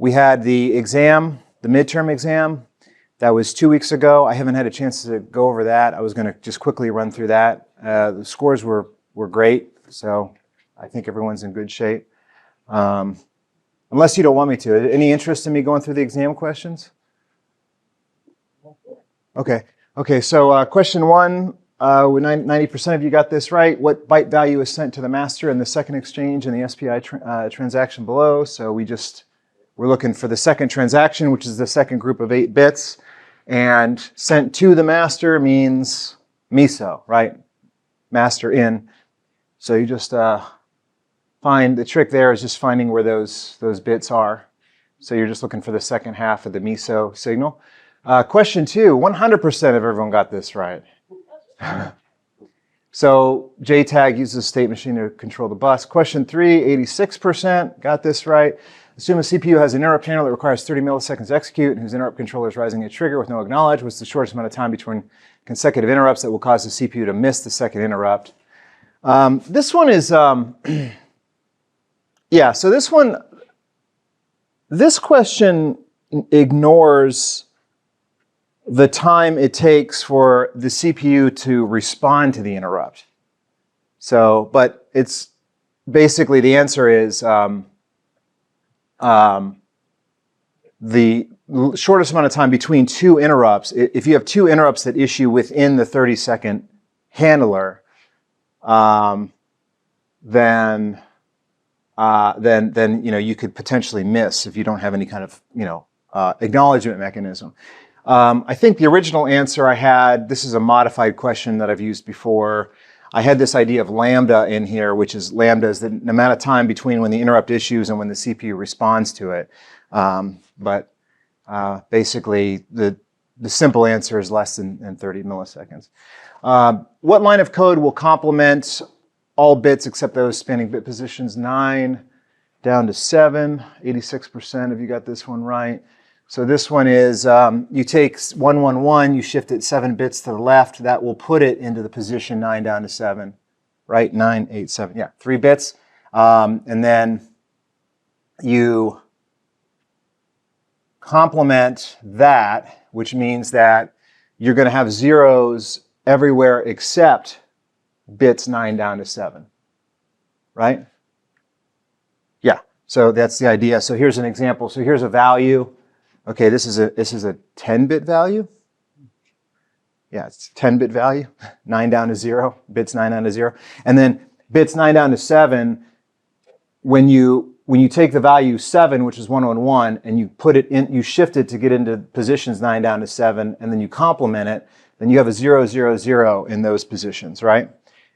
We had the exam, the midterm exam. That was 2 weeks ago. I haven't had a chance to go over that. I was going to just quickly run through that. The scores were great, so I think everyone's in good shape. Unless you don't want me to. Any interest in me going through the exam questions? Okay, so question 1, 90% of you got this right. What byte value is sent to the master in the second exchange in the SPI transaction below? So we're looking for the second transaction, which is the second group of 8 bits. And sent to the master means MISO, right? Master in. So you just find, the trick there is just finding where those bits are. So you're just looking for the second half of the MISO signal. Question 2, 100% of everyone got this right. So JTAG uses state machine to control the bus. Question 3, 86% got this right. Assume a CPU has an interrupt handler that requires 30 milliseconds to execute, and whose interrupt controller is rising a trigger with no acknowledge. What's the shortest amount of time between consecutive interrupts that will cause the CPU to miss the second interrupt? This one is, yeah, so this question ignores the time it takes for the CPU to respond to the interrupt. So, but it's basically the answer is, the shortest amount of time between 2 interrupts. If you have 2 interrupts that issue within the 30-second handler, then you could potentially miss if you don't have any kind of acknowledgement mechanism. I think the original answer I had, this is a modified question that I've used before. I had this idea of lambda in here, which is lambda is the amount of time between when the interrupt issues and when the CPU responds to it. But basically, the simple answer is less than 30 milliseconds. What line of code will complement all bits except those spanning bit positions 9 down to 7? 86% of you got this one right. So this one is, you take 111, you shift it 7 bits to the left. That will put it into the position 9 down to 7, right? 9, 8, 7, yeah, 3 bits. And then you complement that, which means that you're going to have zeros everywhere except bits 9 down to 7, right? Yeah, so that's the idea. So here's an example. So here's a value. Okay, this is a 10-bit value. Yeah, it's a 10-bit value, 9 down to 0, bits 9 down to 0. And then bits 9 down to 7, when you take the value 7, which is 111, and you put it in, you shift it to get into positions 9 down to 7, and then you complement it, then you have a 0, 0, 0 in those positions, right?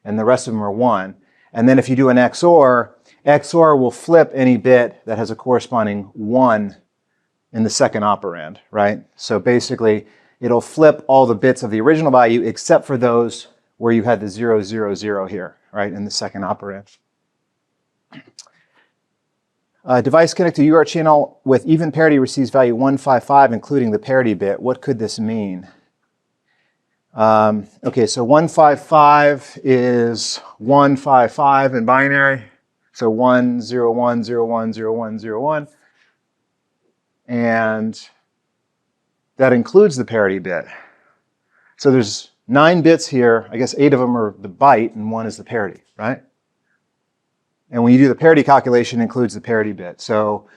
And the rest of them are 1. And then if you do an XOR, XOR will flip any bit that has a corresponding 1 in the second operand, right? So basically, it'll flip all the bits of the original value except for those where you had the 0, 0, 0 here, right, in the second operand. Device connected to UART channel with even parity receives value 155, including the parity bit. What could this mean? Okay, so 155 is 155 in binary. So 1, 0, 1, 0, 1, 0, 1, 0, 1. And that includes the parity bit. So there's 9 bits here. I guess 8 of them are the byte and 1 is the parity, right? And when you do the parity calculation, it includes the parity bit. So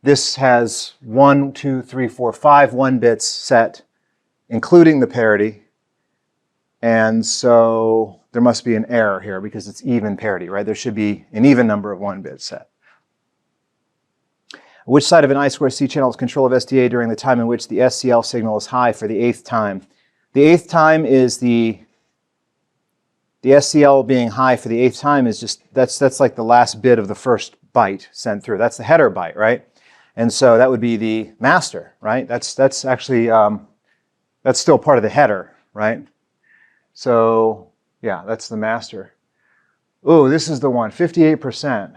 this has 1, 2, 3, 4, 5 1 bits set, including the parity. And so there must be an error here because it's even parity, right? There should be an even number of 1 bits set. Which side of an I2C channel has control of SDA during the time in which the SCL signal is high for the 8th time? The 8th time is the SCL being high for the 8th time is just, that's like the last bit of the first byte sent through. That's the header byte, right? And so that would be the master, right? That's actually, that's still part of the header, right? So yeah, that's the master. Oh, this is the one, 58%.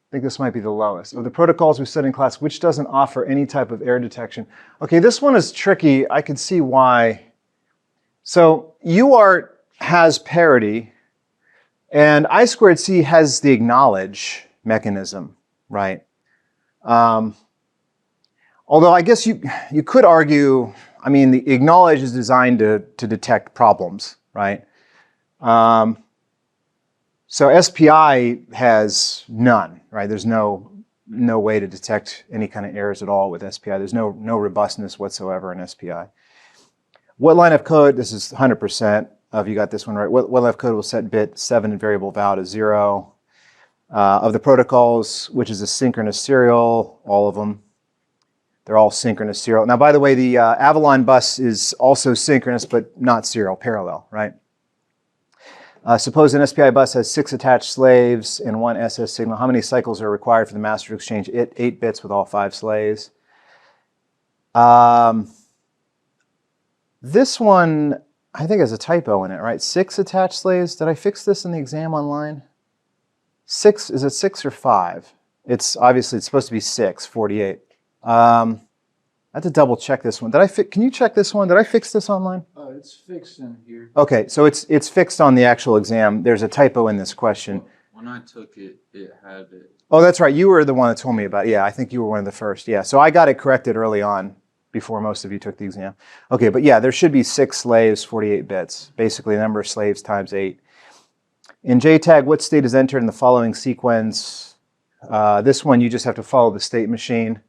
I think this might be the lowest. Of the protocols we studied in class, which doesn't offer any type of error detection? Okay, this one is tricky. I can see why. So UART has parity, and I2C has the acknowledge mechanism. right? Although I guess you could argue, I mean, the acknowledge is designed to detect problems, right? So SPI has none, right? There's no way to detect any kind of errors at all with SPI. There's no robustness whatsoever in SPI. What line of code, this is 100%, if you got this one right, what line of code will set bit 7 and variable val to 0? Of the protocols, which is a synchronous serial, all of them, they're all synchronous serial. Now, by the way, the Avalon bus is also synchronous, but not serial, parallel, right? Suppose an SPI bus has 6 attached slaves and 1 SS signal. How many cycles are required for the master to exchange 8 bits with all 5 slaves? This one, I think, has a typo in it, right? 6 attached slaves. Did I fix this in the exam online? 6, is it 6 or 5? It's obviously, it's supposed to be 6, 48. I have to double check this one. Can you check this one? Did I fix this online? Oh, it's fixed in here. Okay, so it's fixed on the actual exam. There's a typo in this question. When I took it, it had it. Oh, that's right. You were the one that told me about it. Yeah, I think you were one of the first. Yeah, so I got it corrected early on before most of you took the exam. Okay, but yeah, there should be 6 slaves, 48 bits. Basically, the number of slaves times 8. In JTAG, what state is entered in the following sequence? This one, you just have to follow the state machine.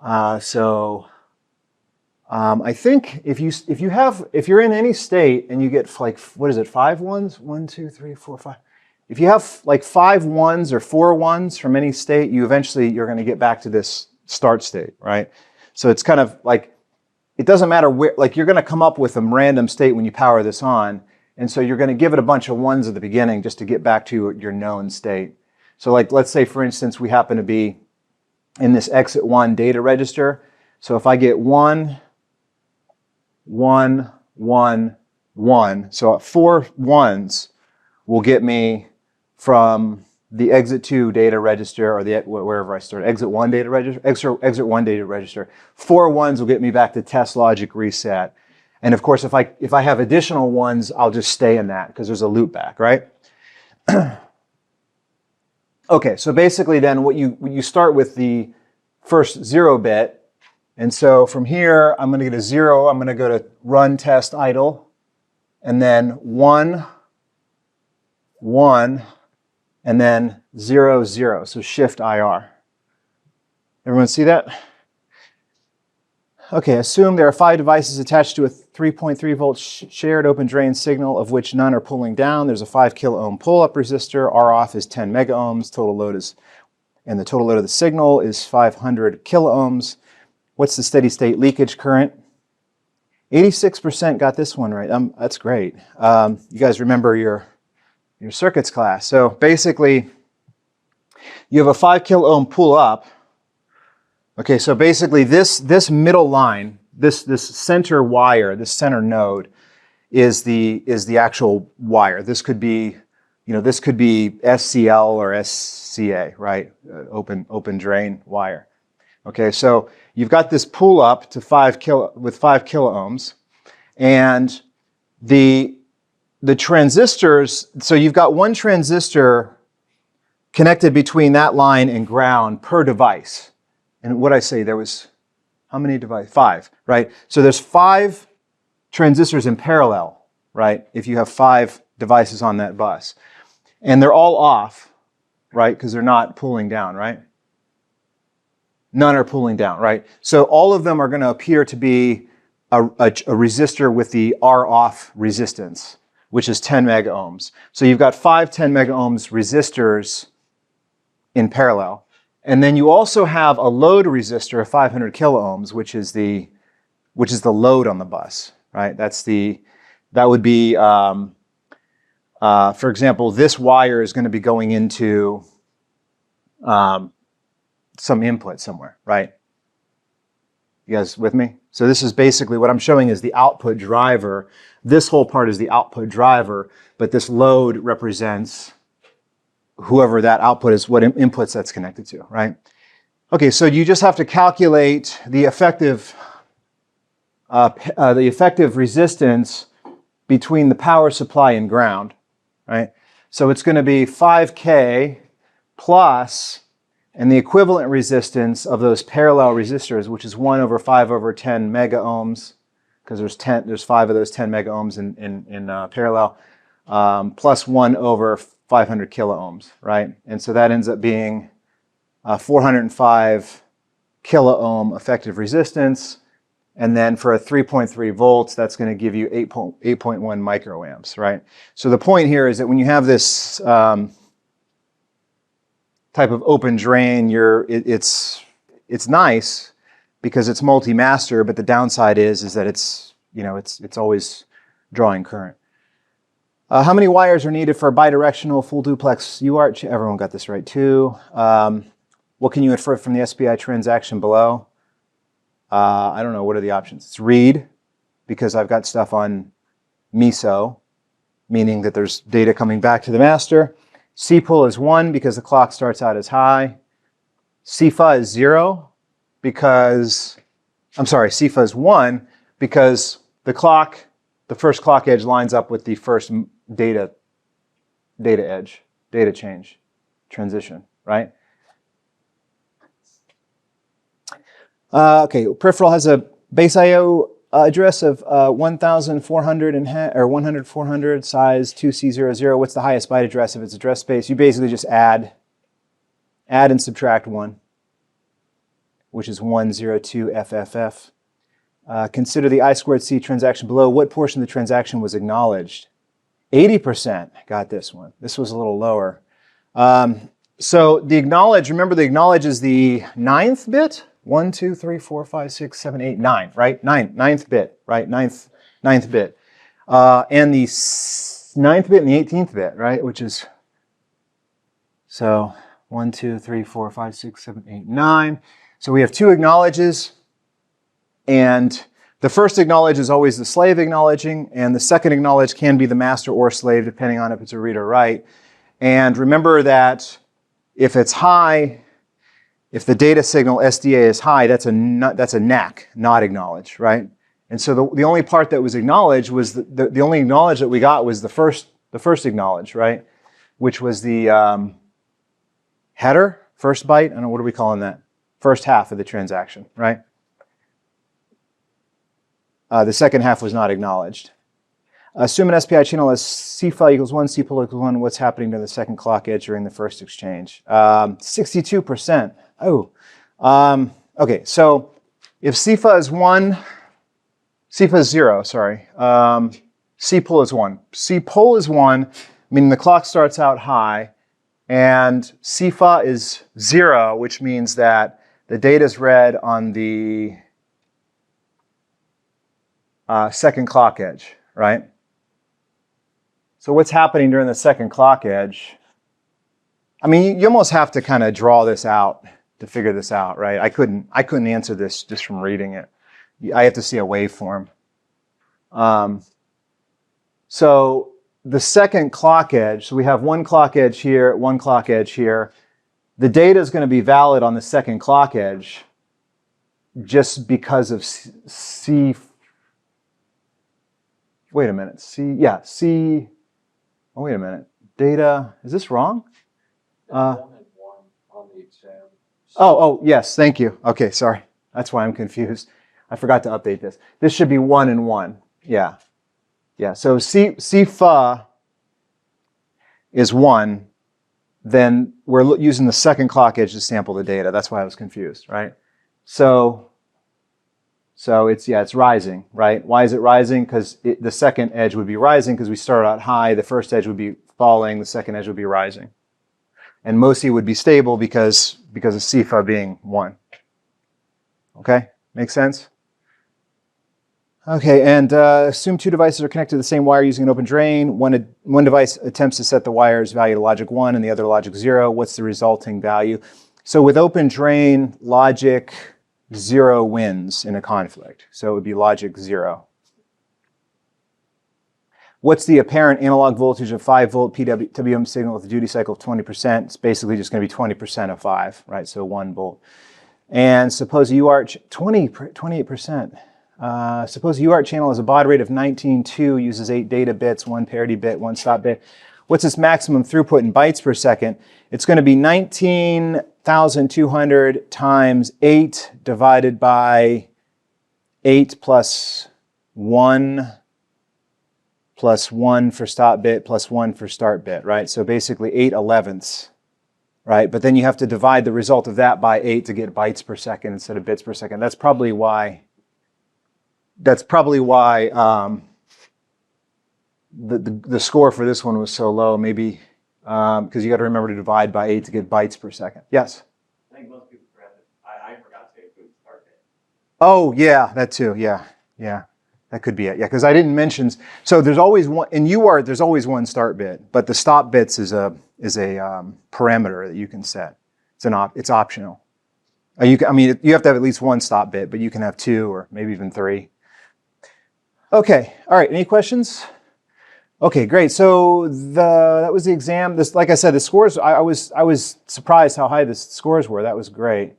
I think if you're in any state and you get like, what is it, 5 ones? 1, 2, 3, 4, 5. If you have like 5 ones or 4 ones from any state, you're going to get back to this start state, right? So it's kind of like, it doesn't matter where, like you're going to come up with a random state when you power this on. And so you're going to give it a bunch of 1s at the beginning just to get back to your known state. So like, let's say for instance, we happen to be in this exit 1 data register. So if I get 1, 1, 1, 1, so 4 1s will get me from the exit 2 data register, or wherever I started, exit 1 data register, exit 1 data register. 4 1s will get me back to test logic reset. And of course, if I have additional 1s, I'll just stay in that because there's a loop back, right? Okay, so basically then you start with the first 0 bit. And so from here, I'm going to get a 0. I'm going to go to run test idle. And then 1, 1, and then 0, 0. So shift IR. Everyone see that? Okay, assume there are 5 devices attached to a 3.3 volt shared open drain signal, of which none are pulling down. There's a 5 kilo ohm pull-up resistor. R off is 10 mega ohms. Total load is, and the total load of the signal is 500 kilo ohms. What's the steady state leakage current? 86% got this one right. That's great. You guys remember your circuits class. So basically, you have a 5 kilo ohm pull-up. Okay, so basically this middle line, this center wire, this center node, is the actual wire. This could be, this could be SCL or SCA, right? Open drain wire. Okay, so you've got this pull up to 5 kilo ohms, and the transistors. So you've got one transistor connected between that line and ground per device. And what I say, there was how many devices? 5, right? So there's 5 transistors in parallel, right? If you have 5 devices on that bus. And they're all off, right? Because they're not pulling down, right? None are pulling down, right? So all of them are going to appear to be a resistor with the R off resistance, which is 10 mega ohms. So you've got 5 10 mega ohms resistors in parallel. And then you also have a load resistor of 500 kilo ohms, which is the load on the bus, right? That would be, for example, this wire is going to be going into some input somewhere, right? You guys with me? So this is basically what I'm showing is the output driver. This whole part is the output driver, but this load represents whoever that output is, what inputs that's connected to, right? Okay, so you just have to calculate the effective resistance between the power supply and ground, right? So it's going to be 5K plus, and the equivalent resistance of those parallel resistors, which is 1 over 5 over 10 mega ohms, because there's 5 of those 10 mega ohms in parallel, plus 1 over 500 kilo ohms, right? And so that ends up being 405 kilo ohm effective resistance. And then for a 3.3 volts, that's going to give you 8.1 microamps, right? So the point here is that when you have this type of open drain, it's nice because it's multi-master, but the downside is that it's always drawing current. How many wires are needed for a bidirectional full duplex U-arch? Everyone got this right too. What can you infer from the SPI transaction below? I don't know, what are the options? It's read, because I've got stuff on MISO, meaning that there's data coming back to the master. C-pull is 1 because the clock starts out as high. C-fa is 0 because, C-fa is 1 because the first clock edge lines up with the first data edge, data change, transition, right? Okay, peripheral has a base I/O address of 1,400 or 100/400, size 2C00. What's the highest byte address of its address space? You basically just add and subtract 1, which is 102 FFF. Consider the I2C transaction below. What portion of the transaction was acknowledged? 80% got this one. This was a little lower. So the acknowledge, remember the acknowledge is the 9th bit? 1, 2, 3, 4, 5, 6, 7, 8, 9, right? 9th bit, right? 9th bit. And the 9th bit and the 18th bit, right? Which is, so 1, 2, 3, 4, 5, 6, 7, 8, 9. So we have 2 acknowledges, and the first acknowledge is always the slave acknowledging, and the second acknowledge can be the master or slave, depending on if it's a read or write. And remember that if it's high, if the data signal SDA is high, that's a NAC, not acknowledge, right? And so the only part that was acknowledged was the only acknowledge that we got was the first acknowledge, right? Which was the header, first byte. I don't know, what are we calling that? First half of the transaction, right? The second half was not acknowledged. Assume an SPI channel as C-file equals 1, C-pull equals 1. What's happening to the second clock edge during the first exchange? 62%. Oh. Okay, so if C-fa is 1, C-fa is 0, sorry. C-pull is 1. C-pull is 1, meaning the clock starts out high, and C-fa is 0, which means that the data is read on the second clock edge, right? So what's happening during the second clock edge? I mean, you almost have to kind of draw this out to figure this out, right? I couldn't answer this just from reading it. I have to see a waveform. So the second clock edge, so we have one clock edge here, one clock edge here. The data is going to be valid on the second clock edge just because of wait a minute, oh, wait a minute. Data, is this wrong? Yes, thank you. Okay, sorry. That's why I'm confused. I forgot to update this. This should be 1 and 1. Yeah. Yeah, so C-fa is 1, then we're using the second clock edge to sample the data. That's why I was confused, right? So it's rising, right? Why is it rising? Because the second edge would be rising because we started out high. The first edge would be falling. The second edge would be rising. And MOSI would be stable because of C-fa being 1. Okay? Make sense? Okay, and assume 2 devices are connected to the same wire using an open drain. One device attempts to set the wire's value to logic 1 and the other logic 0. What's the resulting value? So with open drain, logic 0 wins in a conflict. So it would be logic 0. What's the apparent analog voltage of 5 volt PWM signal with a duty cycle of 20%? It's basically just going to be 20% of 5, right? So 1 volt. And suppose a UART 28%. Suppose a UART channel has a baud rate of 19.2, uses 8 data bits, 1 parity bit, 1 stop bit. what's its maximum throughput in bytes per second? It's going to be 19,200 times 8 divided by 8 plus 1 plus 1 for stop bit plus 1 for start bit, right? So basically 8/11ths, right? But then you have to divide the result of that by 8 to get bytes per second instead of bits per second. That's probably why the score for this one was so low, maybe because you got to remember to divide by 8 to get bytes per second. Yes? I think most people forgot that. I forgot to include start bit. Oh, yeah, that too. Yeah. That could be it. Yeah, because I didn't mention. So there's always one in UART. There's always one start bit, but the stop bits is a parameter that you can set. It's optional. You have to have at least one stop bit, but you can have 2 or maybe even 3. Okay. All right. Any questions? Okay, great. So that was the exam. This, like I said, the scores. I was surprised how high the scores were. That was great.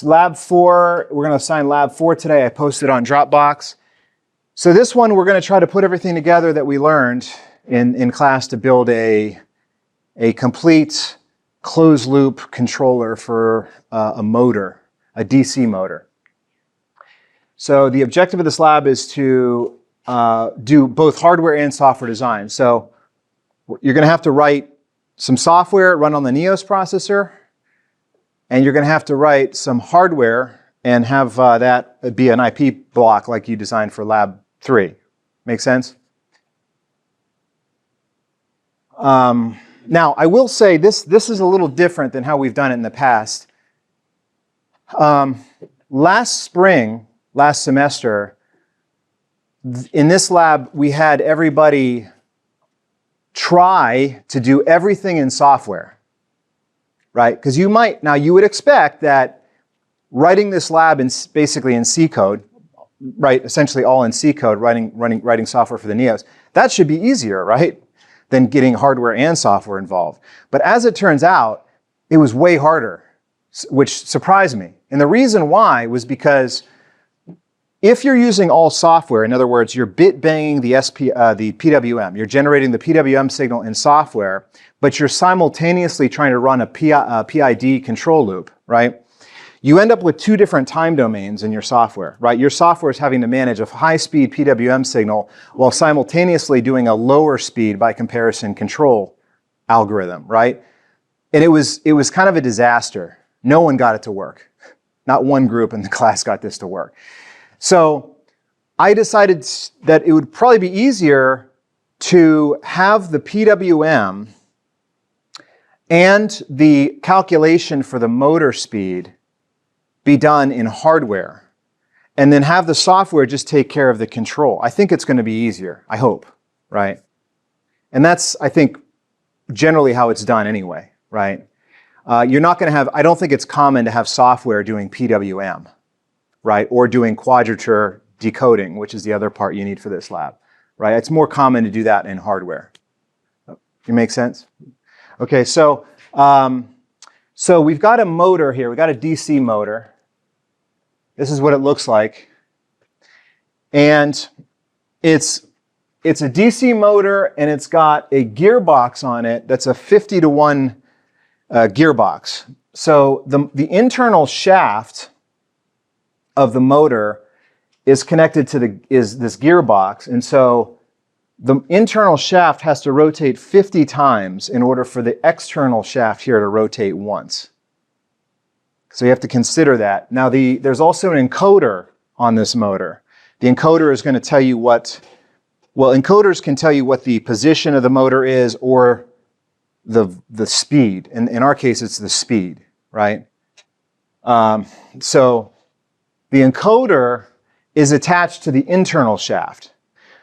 Lab 4. We're going to assign Lab 4 today. I posted on Dropbox. So this one, we're going to try to put everything together that we learned in class to build a complete closed loop controller for a motor, a DC motor. So the objective of this lab is to do both hardware and software design. So you're going to have to write some software, run on the Neos processor, and you're going to have to write some hardware and have that be an IP block like you designed for Lab 3. Make sense? Now, I will say this is a little different than how we've done it in the past. Last semester, in this lab, we had everybody try to do everything in software, right? Because you would expect that writing this lab basically in C code, right? Essentially all in C code, writing software for the Neos, that should be easier, right? Than getting hardware and software involved. But as it turns out, it was way harder, which surprised me. And the reason why was because if you're using all software, in other words, you're bit banging the PWM, you're generating the PWM signal in software, but you're simultaneously trying to run a PID control loop, right? You end up with 2 different time domains in your software, right? Your software is having to manage a high-speed PWM signal while simultaneously doing a lower speed by comparison control algorithm, right? And it was kind of a disaster. No one got it to work. Not one group in the class got this to work. So I decided that it would probably be easier to have the PWM and the calculation for the motor speed be done in hardware, and then have the software just take care of the control. I think it's going to be easier, I hope, right? And that's, I think, generally how it's done anyway, right? You're not going to have, I don't think it's common to have software doing PWM, right? Or doing quadrature decoding, which is the other part you need for this lab, right? It's more common to do that in hardware. It make sense? Okay, so we've got a motor here. We've got a DC motor. This is what it looks like. And it's a DC motor, and it's got a gearbox on it that's a 50-to-1 gearbox. So the internal shaft of the motor is connected to this gearbox, and so the internal shaft has to rotate 50 times in order for the external shaft here to rotate once. So you have to consider that. Now there's also an encoder on this motor. The encoder is going to tell you encoders can tell you what the position of the motor is or the speed. In our case, it's the speed, right? So the encoder is attached to the internal shaft.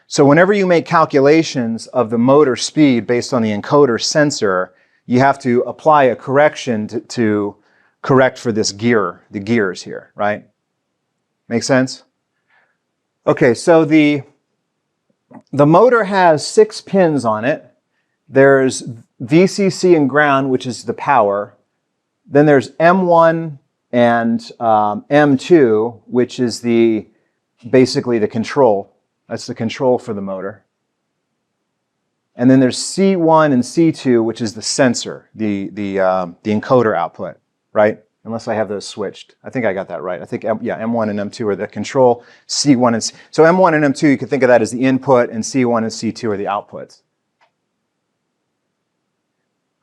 So whenever you make calculations of the motor speed based on the encoder sensor, you have to apply a correction to correct for this the gears here, right? Make sense? Okay, so the motor has 6 pins on it. There's VCC and ground, which is the power. Then there's M1 and M2, which is basically the control. That's the control for the motor. And then there's C1 and C2, which is the sensor, the encoder output, right? Unless I have those switched. I think I got that right. I think, M1 and M2 are the control, C1 and C. So M1 and M2, you can think of that as the input, and C1 and C2 are the outputs.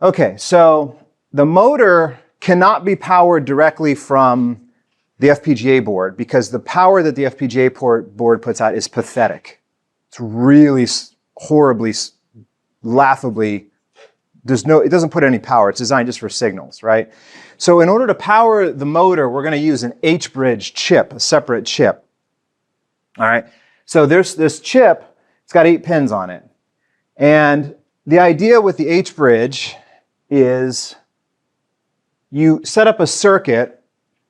Okay, so the motor cannot be powered directly from the FPGA board because the power that the FPGA board puts out is pathetic. It's really horribly, laughably, it doesn't put any power. It's designed just for signals, right? So in order to power the motor, we're going to use an H-bridge chip, a separate chip. All right, so there's this chip, it's got 8 pins on it. And the idea with the H-bridge is you set up a circuit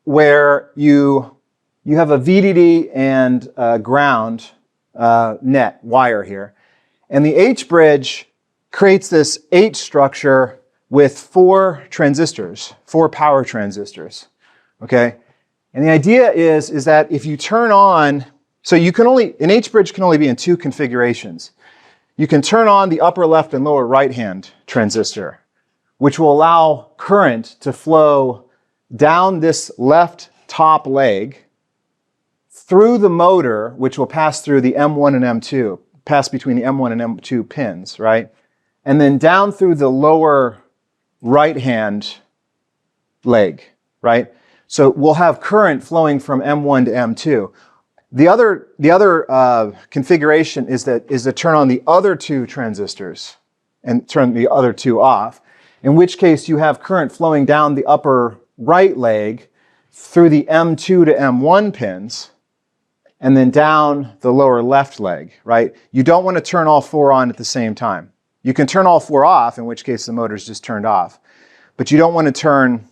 where you have a VDD and ground net wire here. And the H-bridge creates this H structure with 4 transistors, 4 power transistors, okay? And the idea is that if you turn on, so you can only, an H-bridge can only be in 2 configurations. You can turn on the upper left and lower right-hand transistor, which will allow current to flow down this left top leg through the motor, which will pass through the M1 and M2, pass between the M1 and M2 pins, right? And then down through the lower right-hand leg, right? So we'll have current flowing from M1 to M2. The other configuration is to turn on the other 2 transistors and turn the other 2 off, in which case you have current flowing down the upper right leg through the M2 to M1 pins and then down the lower left leg, right? You don't want to turn all 4 on at the same time. You can turn all 4 off, in which case the motor's just turned off. But you don't want to turn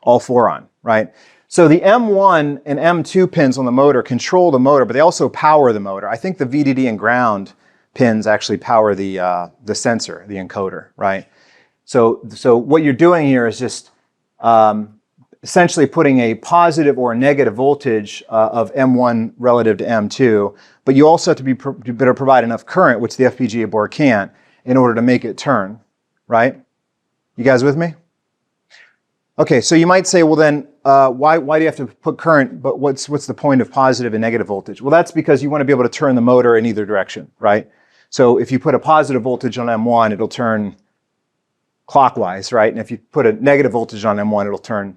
all 4 on, right? So the M1 and M2 pins on the motor control the motor, but they also power the motor. I think the VDD and ground pins actually power the sensor, the encoder, right? So what you're doing here is just essentially putting a positive or a negative voltage of M1 relative to M2, but you also have to better provide enough current, which the FPGA board can't, in order to make it turn, right? You guys with me? Okay, so you might say, well then, why do you have to put current, but what's the point of positive and negative voltage? Well, that's because you want to be able to turn the motor in either direction, right? So if you put a positive voltage on M1, it'll turn clockwise, right? And if you put a negative voltage on M1, it'll turn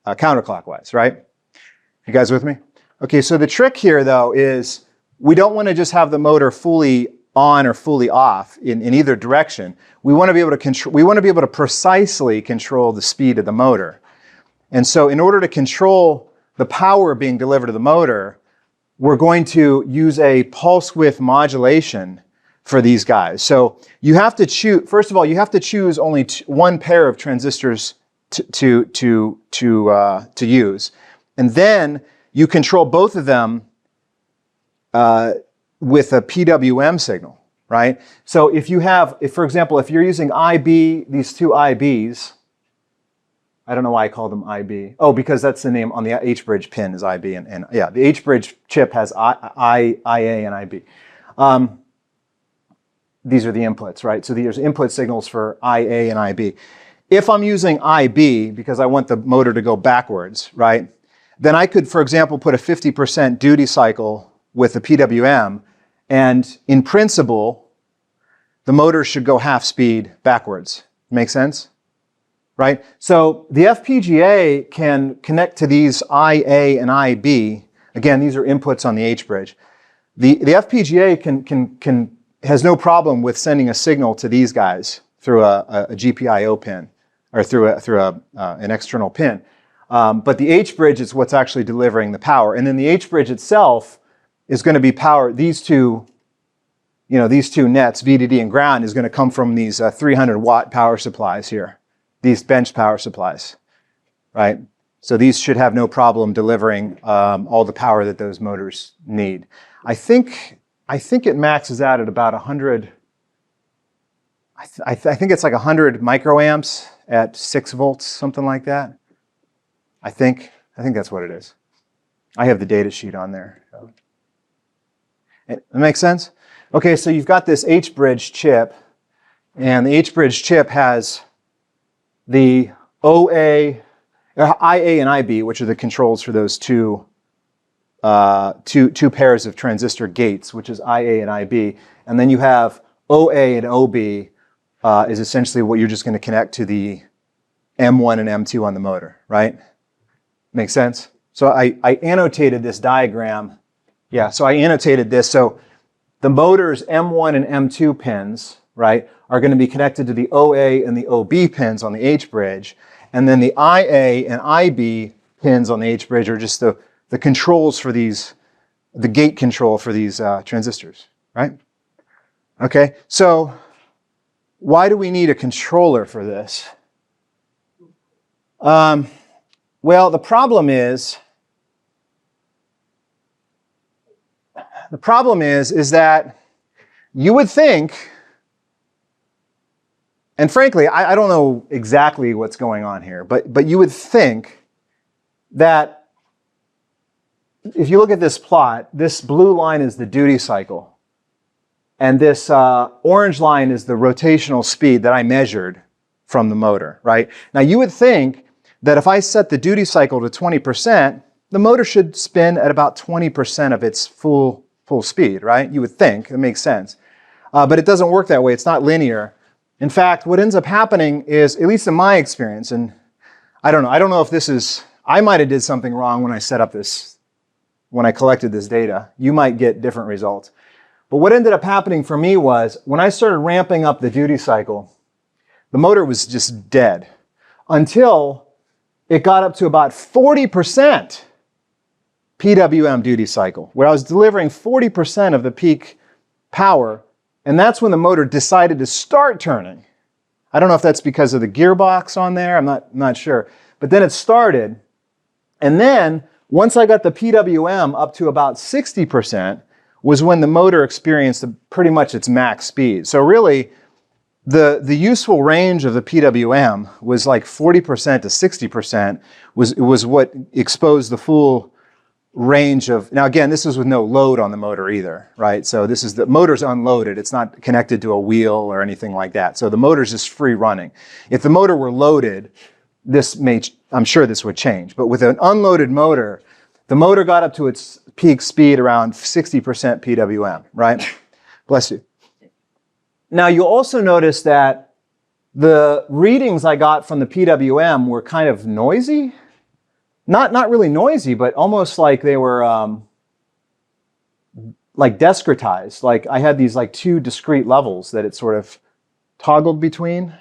counterclockwise, right? You guys with me? Okay, so the trick here though is we don't want to just have the motor fully on or fully off in either direction. We want to be able to control, we want to be able to precisely control the speed of the motor. And so in order to control the power being delivered to the motor, we're going to use a pulse width modulation for these guys. So you have to choose, first of all, you have to choose only 1 pair of transistors to use. And then you control both of them with a PWM signal, right? So if you have, for example, if you're using IB, these 2 IBs, I don't know why I call them IB. Oh, because that's the name on the H-bridge pin is IB. And yeah, the H-bridge chip has IA and IB. These are the inputs, right? So there's input signals for IA and IB. If I'm using IB, because I want the motor to go backwards, right? Then I could, for example, put a 50% duty cycle with the PWM, and in principle, the motor should go half speed backwards. Make sense? Right? So the FPGA can connect to these IA and IB. Again, these are inputs on the H-bridge. The FPGA has no problem with sending a signal to these guys through a GPIO pin or through an external pin. But the H-bridge is what's actually delivering the power. And then the H-bridge itself is going to be power. These two nets, VDD and ground, is going to come from these 300 watt power supplies here. These bench power supplies, right? So these should have no problem delivering all the power that those motors need. I think it maxes out at about 100. I think it's like 100 microamps at 6 volts, something like that. I think that's what it is. I have the data sheet on there. It makes sense? Okay, so you've got this H-bridge chip, and the H-bridge chip has the IA and IB, which are the controls for those two pairs of transistor gates, which is IA and IB. And then you have OA and OB is essentially what you're just going to connect to the M1 and M2 on the motor, right? Make sense? So I annotated this diagram. Yeah, so I annotated this. So the motor's M1 and M2 pins, right, are going to be connected to the OA and the OB pins on the H-bridge. And then the IA and IB pins on the H-bridge are just the controls for these, the gate control for these transistors, right? Okay, so why do we need a controller for this? Well, the problem is that you would think, and frankly, I don't know exactly what's going on here, but you would think that if you look at this plot, this blue line is the duty cycle, and this orange line is the rotational speed that I measured from the motor, right? Now, you would think that if I set the duty cycle to 20%, the motor should spin at about 20% of its full speed, right? You would think. It makes sense. But it doesn't work that way. It's not linear. In fact, what ends up happening is, at least in my experience, and I don't know if this is, I might have did something wrong when I set up this, when I collected this data. You might get different results. But what ended up happening for me was, when I started ramping up the duty cycle, the motor was just dead until it got up to about 40% PWM duty cycle, where I was delivering 40% of the peak power, and that's when the motor decided to start turning. I don't know if that's because of the gearbox on there, I'm not sure. But then it started, and then once I got the PWM up to about 60%, was when the motor experienced pretty much its max speed. So really, the useful range of the PWM was like 40% to 60% was what exposed the full range of, now again, this is with no load on the motor either, right? So this is, the motor's unloaded. It's not connected to a wheel or anything like that. So the motor's just free running. If the motor were loaded, I'm sure this would change. But with an unloaded motor, the motor got up to its peak speed around 60% PWM, right? Bless you. Now you'll also notice that the readings I got from the PWM were kind of noisy. Not really noisy, but almost like they were like discretized. Like I had these like two discrete levels that it sort of toggled between.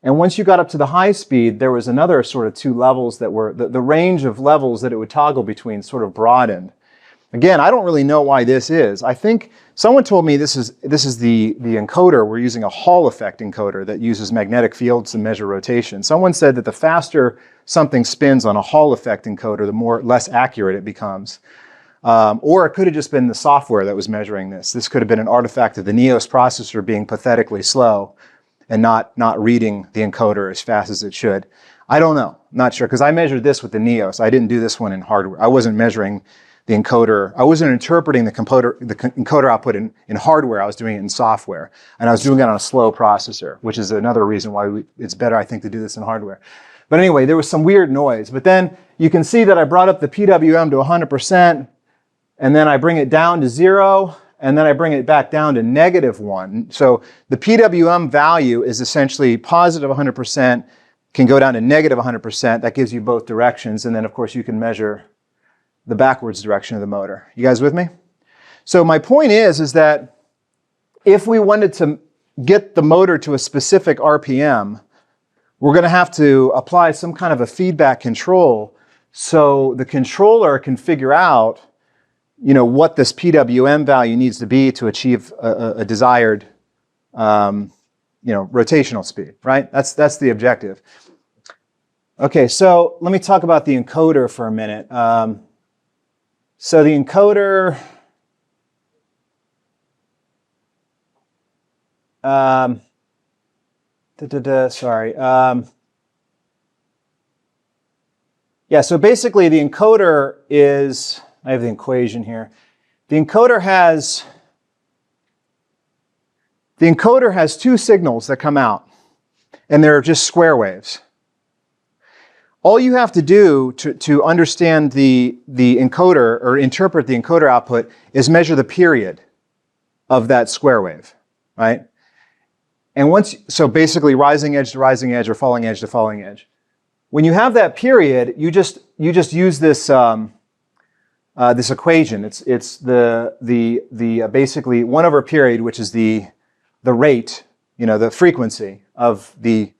And once you got up to the high speed, there was another sort of two levels that were, the range of levels that it would toggle between sort of broadened. Again, I don't really know why this is. I think someone told me this is the encoder. We're using a Hall effect encoder that uses magnetic fields to measure rotation. Someone said that the faster something spins on a Hall effect encoder, the less accurate it becomes. Or it could have just been the software that was measuring this. This could have been an artifact of the Neos processor being pathetically slow and not reading the encoder as fast as it should. I don't know. Not sure, because I measured this with the Neos. I didn't do this one in hardware. I wasn't measuring the encoder. I wasn't interpreting the encoder output in hardware. I was doing it in software. And I was doing it on a slow processor, which is another reason why it's better, I think, to do this in hardware. But anyway, there was some weird noise. But then you can see that I brought up the PWM to 100%, and then I bring it down to 0, and then I bring it back down to -1. So the PWM value is essentially positive 100%, can go down to negative 100%. That gives you both directions. And then, of course, you can measure the backwards direction of the motor. You guys with me? So my point is that if we wanted to get the motor to a specific RPM, we're going to have to apply some kind of a feedback control so the controller can figure out, you know, what this PWM value needs to be to achieve a desired, you know, rotational speed, right? That's the objective. Okay, so let me talk about the encoder for a minute. So the encoder, yeah, so basically the encoder is, I have the equation here. The encoder has The encoder has two signals that come out, and they're just square waves. All you have to do to understand the encoder or interpret the encoder output is measure the period of that square wave, right? And so basically rising edge to rising edge or falling edge to falling edge. When you have that period, you just use this this equation. It's the basically 1 over period, which is the rate, the frequency of the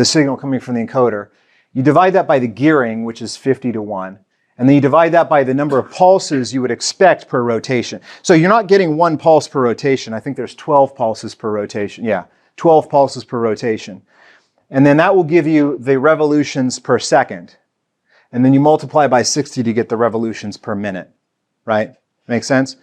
signal coming from the encoder. You divide that by the gearing, which is 50 to 1. And then you divide that by the number of pulses you would expect per rotation. So you're not getting 1 pulse per rotation. I think there's 12 pulses per rotation. Yeah, 12 pulses per rotation. And then that will give you the revolutions per second. And then you multiply by 60 to get the revolutions per minute, right? Make sense?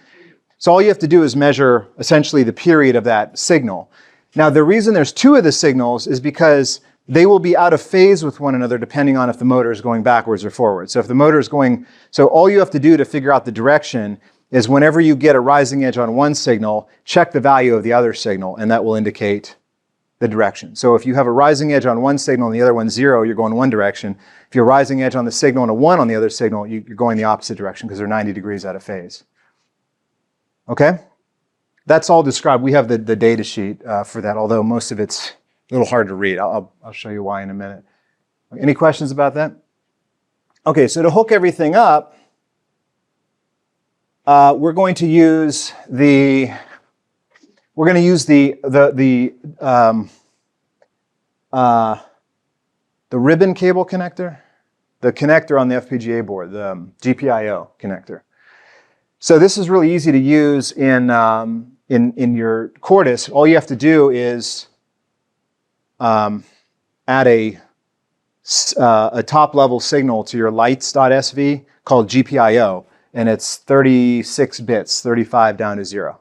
So all you have to do is measure essentially the period of that signal. Now, the reason there's 2 of the signals is because they will be out of phase with one another depending on if the motor is going backwards or forwards. So if the motor is going, so all you have to do to figure out the direction is whenever you get a rising edge on one signal, check the value of the other signal, and that will indicate the direction. So if you have a rising edge on one signal and the other one's 0, you're going one direction. If you're a rising edge on the signal and a 1 on the other signal, you're going the opposite direction because they're 90 degrees out of phase. Okay? That's all described. We have the data sheet for that, although most of it's a little hard to read. I'll show you why in a minute. Any questions about that? Okay, so to hook everything up, we're going to use the ribbon cable connector, the connector on the FPGA board, the GPIO connector. So this is really easy to use in your Cordis. All you have to do is add a top-level signal to your lights.sv called GPIO, and it's 36 bits, 35 down to 0,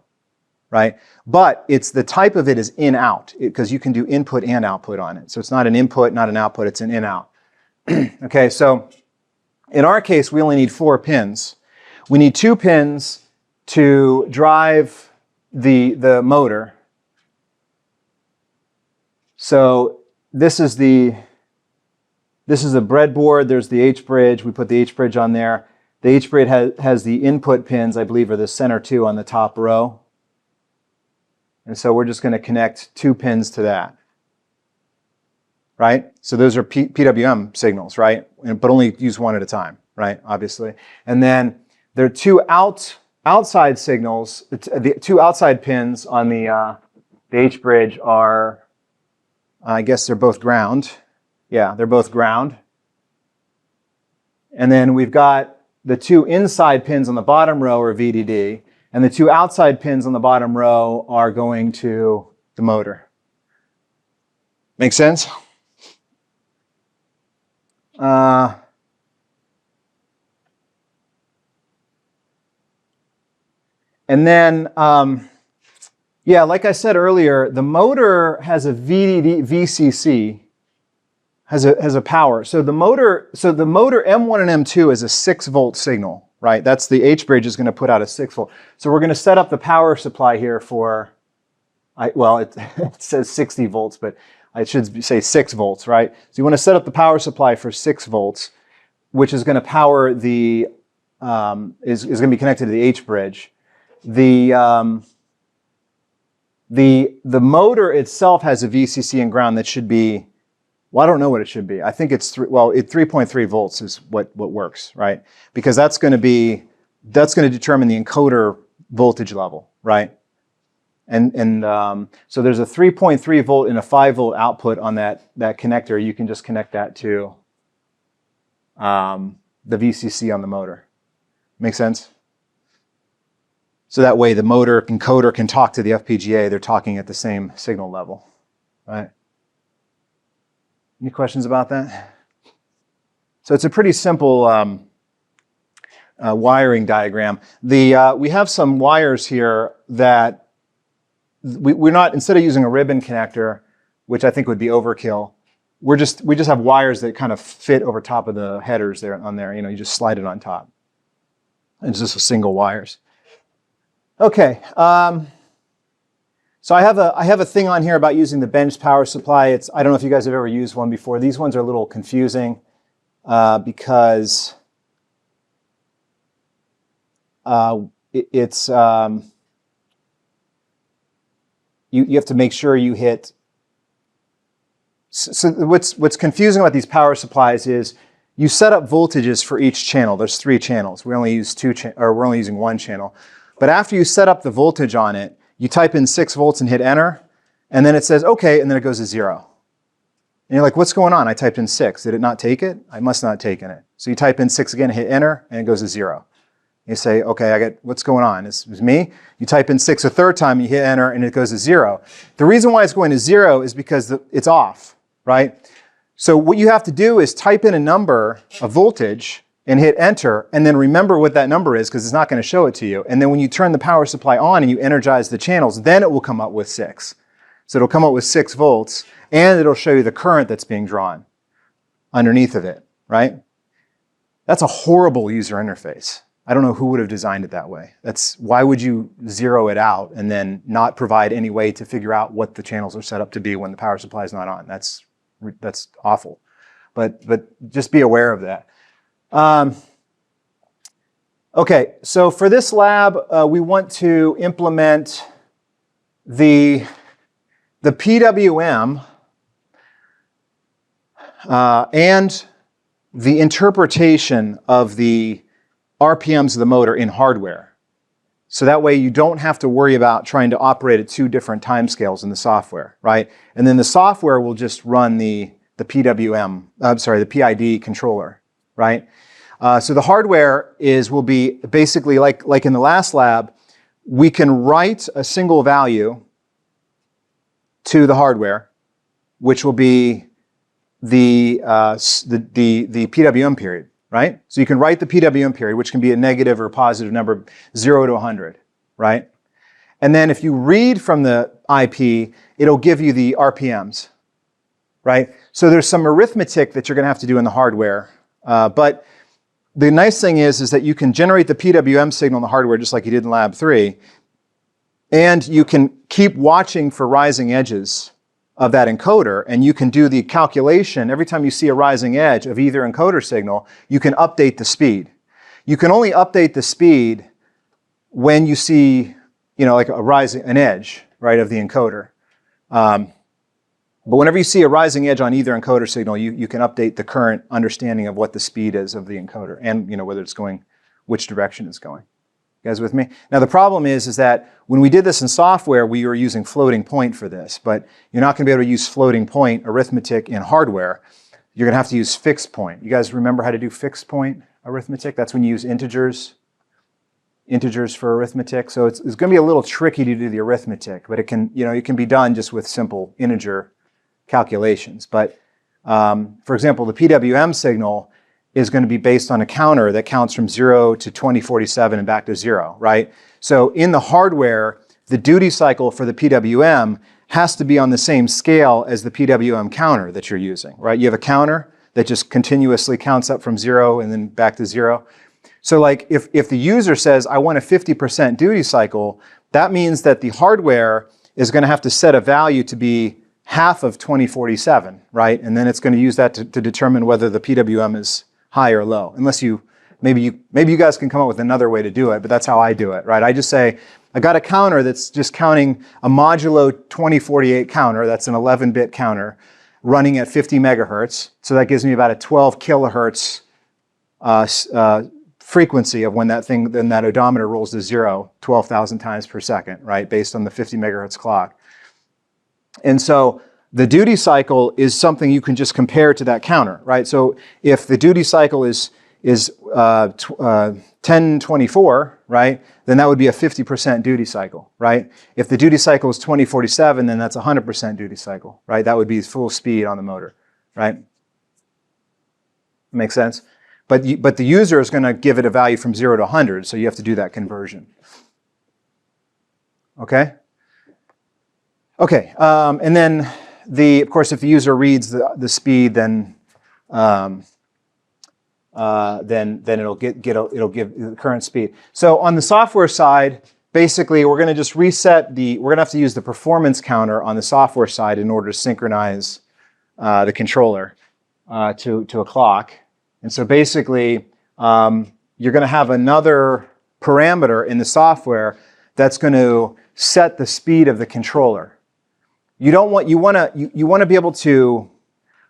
right? But it's the type of it is in-out, because you can do input and output on it. So it's not an input, not an output, it's an in-out. Okay, so in our case, we only need 4 pins. We need 2 pins to drive the motor. So this is a breadboard. There's the H-bridge. We put the H-bridge on there. The H-bridge has the input pins, I believe, are the center 2 on the top row. And so we're just going to connect 2 pins to that. Right? So those are PWM signals, right? But only use one at a time, right? Obviously. And then there are 2 outside signals. The 2 outside pins on the H-bridge are, I guess they're both ground. Yeah, they're both ground. And then we've got the 2 inside pins on the bottom row are VDD, and the 2 outside pins on the bottom row are going to the motor. Make sense? And then, yeah, like I said earlier, the motor has a VCC, has a power. So the motor M1 and M2 is a 6-volt signal, right? That's the H-bridge is going to put out a 6-volt. So we're going to set up the power supply here for, it says 60 volts, but I should say 6 volts, right? So you want to set up the power supply for 6 volts, which is going to power the, is going to be connected to the H-bridge. The motor itself has a VCC and ground that should be, well, I don't know what it should be. I think it's 3.3 volts is what works, right? Because that's going to determine the encoder voltage level, right? And so there's a 3.3 volt and a 5 volt output on that connector. You can just connect that to the VCC on the motor. Make sense? So that way the motor encoder can talk to the FPGA. They're talking at the same signal level, right? Any questions about that? So it's a pretty simple wiring diagram. We have some wires here that we're not, instead of using a ribbon connector, which I think would be overkill, we just have wires that kind of fit over top of the headers there on there. You just slide it on top. And it's just a single wires. Okay. So So I have a thing on here about using the bench power supply. I don't know if you guys have ever used one before. These ones are a little confusing because you have to make sure you hit. So what's confusing about these power supplies is you set up voltages for each channel. There's 3 channels. We only use we're only using 1 channel. But after you set up the voltage on it, you type in 6 volts and hit enter, and then it says okay, and then it goes to 0. And you're like, what's going on? I typed in 6. Did it not take it? I must not have taken it. So you type in 6 again, hit enter, and it goes to 0. You say, okay, what's going on? It's me. You type in 6 a third time, you hit enter, and it goes to 0. The reason why it's going to 0 is because it's off, right? So what you have to do is type in a number, a voltage, and hit enter, and then remember what that number is because it's not going to show it to you. And then when you turn the power supply on and you energize the channels, then it will come up with 6. So it'll come up with 6 volts, and it'll show you the current that's being drawn underneath of it, right? That's a horrible user interface. I don't know who would have designed it that way. Why would you zero it out and then not provide any way to figure out what the channels are set up to be when the power supply is not on? That's awful. But just be aware of that. Okay, so for this lab, we want to implement the PWM and the interpretation of the RPMs of the motor in hardware. So that way you don't have to worry about trying to operate at 2 different timescales in the software, right? And then the software will just run the PID controller, right? So the hardware will be basically like in the last lab, we can write a single value to the hardware, which will be the PWM period, right? So you can write the PWM period, which can be a negative or a positive number, 0 to 100, right? And then if you read from the IP, it'll give you the RPMs, right? So there's some arithmetic that you're going to have to do in the hardware, but the nice thing is that you can generate the PWM signal in the hardware just like you did in Lab 3, and you can keep watching for rising edges of that encoder, and you can do the calculation. Every time you see a rising edge of either encoder signal, you can update the speed. You can only update the speed when you see, like an edge, right, of the encoder. But whenever you see a rising edge on either encoder signal, you can update the current understanding of what the speed is of the encoder and whether it's going, which direction it's going. You guys with me? Now the problem is that when we did this in software, we were using floating point for this, but you're not going to be able to use floating point arithmetic in hardware. You're going to have to use fixed point. You guys remember how to do fixed point arithmetic? That's when you use integers for arithmetic. So it's going to be a little tricky to do the arithmetic, but it can be done just with simple integer calculations. But for example, the PWM signal is going to be based on a counter that counts from 0 to 2047 and back to 0, right? So in the hardware, the duty cycle for the PWM has to be on the same scale as the PWM counter that you're using, right? You have a counter that just continuously counts up from 0 and then back to 0. So like if the user says, I want a 50% duty cycle, that means that the hardware is going to have to set a value to be half of 2047, right? And then it's going to use that to determine whether the PWM is high or low. Unless maybe you guys can come up with another way to do it, but that's how I do it, right? I just say, I got a counter that's just counting a modulo 2048 counter, that's an 11-bit counter, running at 50 megahertz. So that gives me about a 12 kilohertz frequency of when that odometer rolls to 0, 12,000 times per second, right? Based on the 50 megahertz clock. And so the duty cycle is something you can just compare to that counter, right? So if the duty cycle is 1024, right, then that would be a 50% duty cycle, right? If the duty cycle is 2047, then that's 100% duty cycle, right? That would be full speed on the motor, right? Make sense? But the user is going to give it a value from 0 to 100, so you have to do that conversion. Okay? Okay, and then of course, if the user reads the speed, then it'll give the current speed. So on the software side, basically we're going to just reset we're going to have to use the performance counter on the software side in order to synchronize the controller to a clock. And so basically, you're going to have another parameter in the software that's going to set the speed of the controller. You want to be able to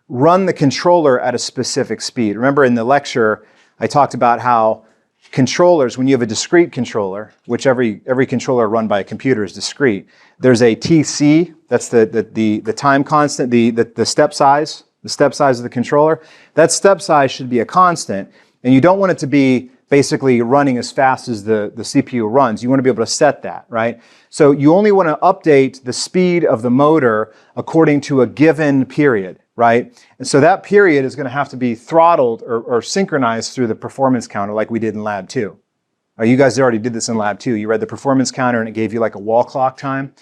run the controller at a specific speed. Remember in the lecture, I talked about how controllers, when you have a discrete controller, which every controller run by a computer is discrete, there's a TC, that's the time constant, the step size of the controller. That step size should be a constant, and you don't want it to be basically running as fast as the CPU runs. You want to be able to set that, right? So you only want to update the speed of the motor according to a given period, right? And so that period is going to have to be throttled or synchronized through the performance counter like we did in Lab 2. You guys already did this in Lab 2. You read the performance counter and it gave you like a wall clock time.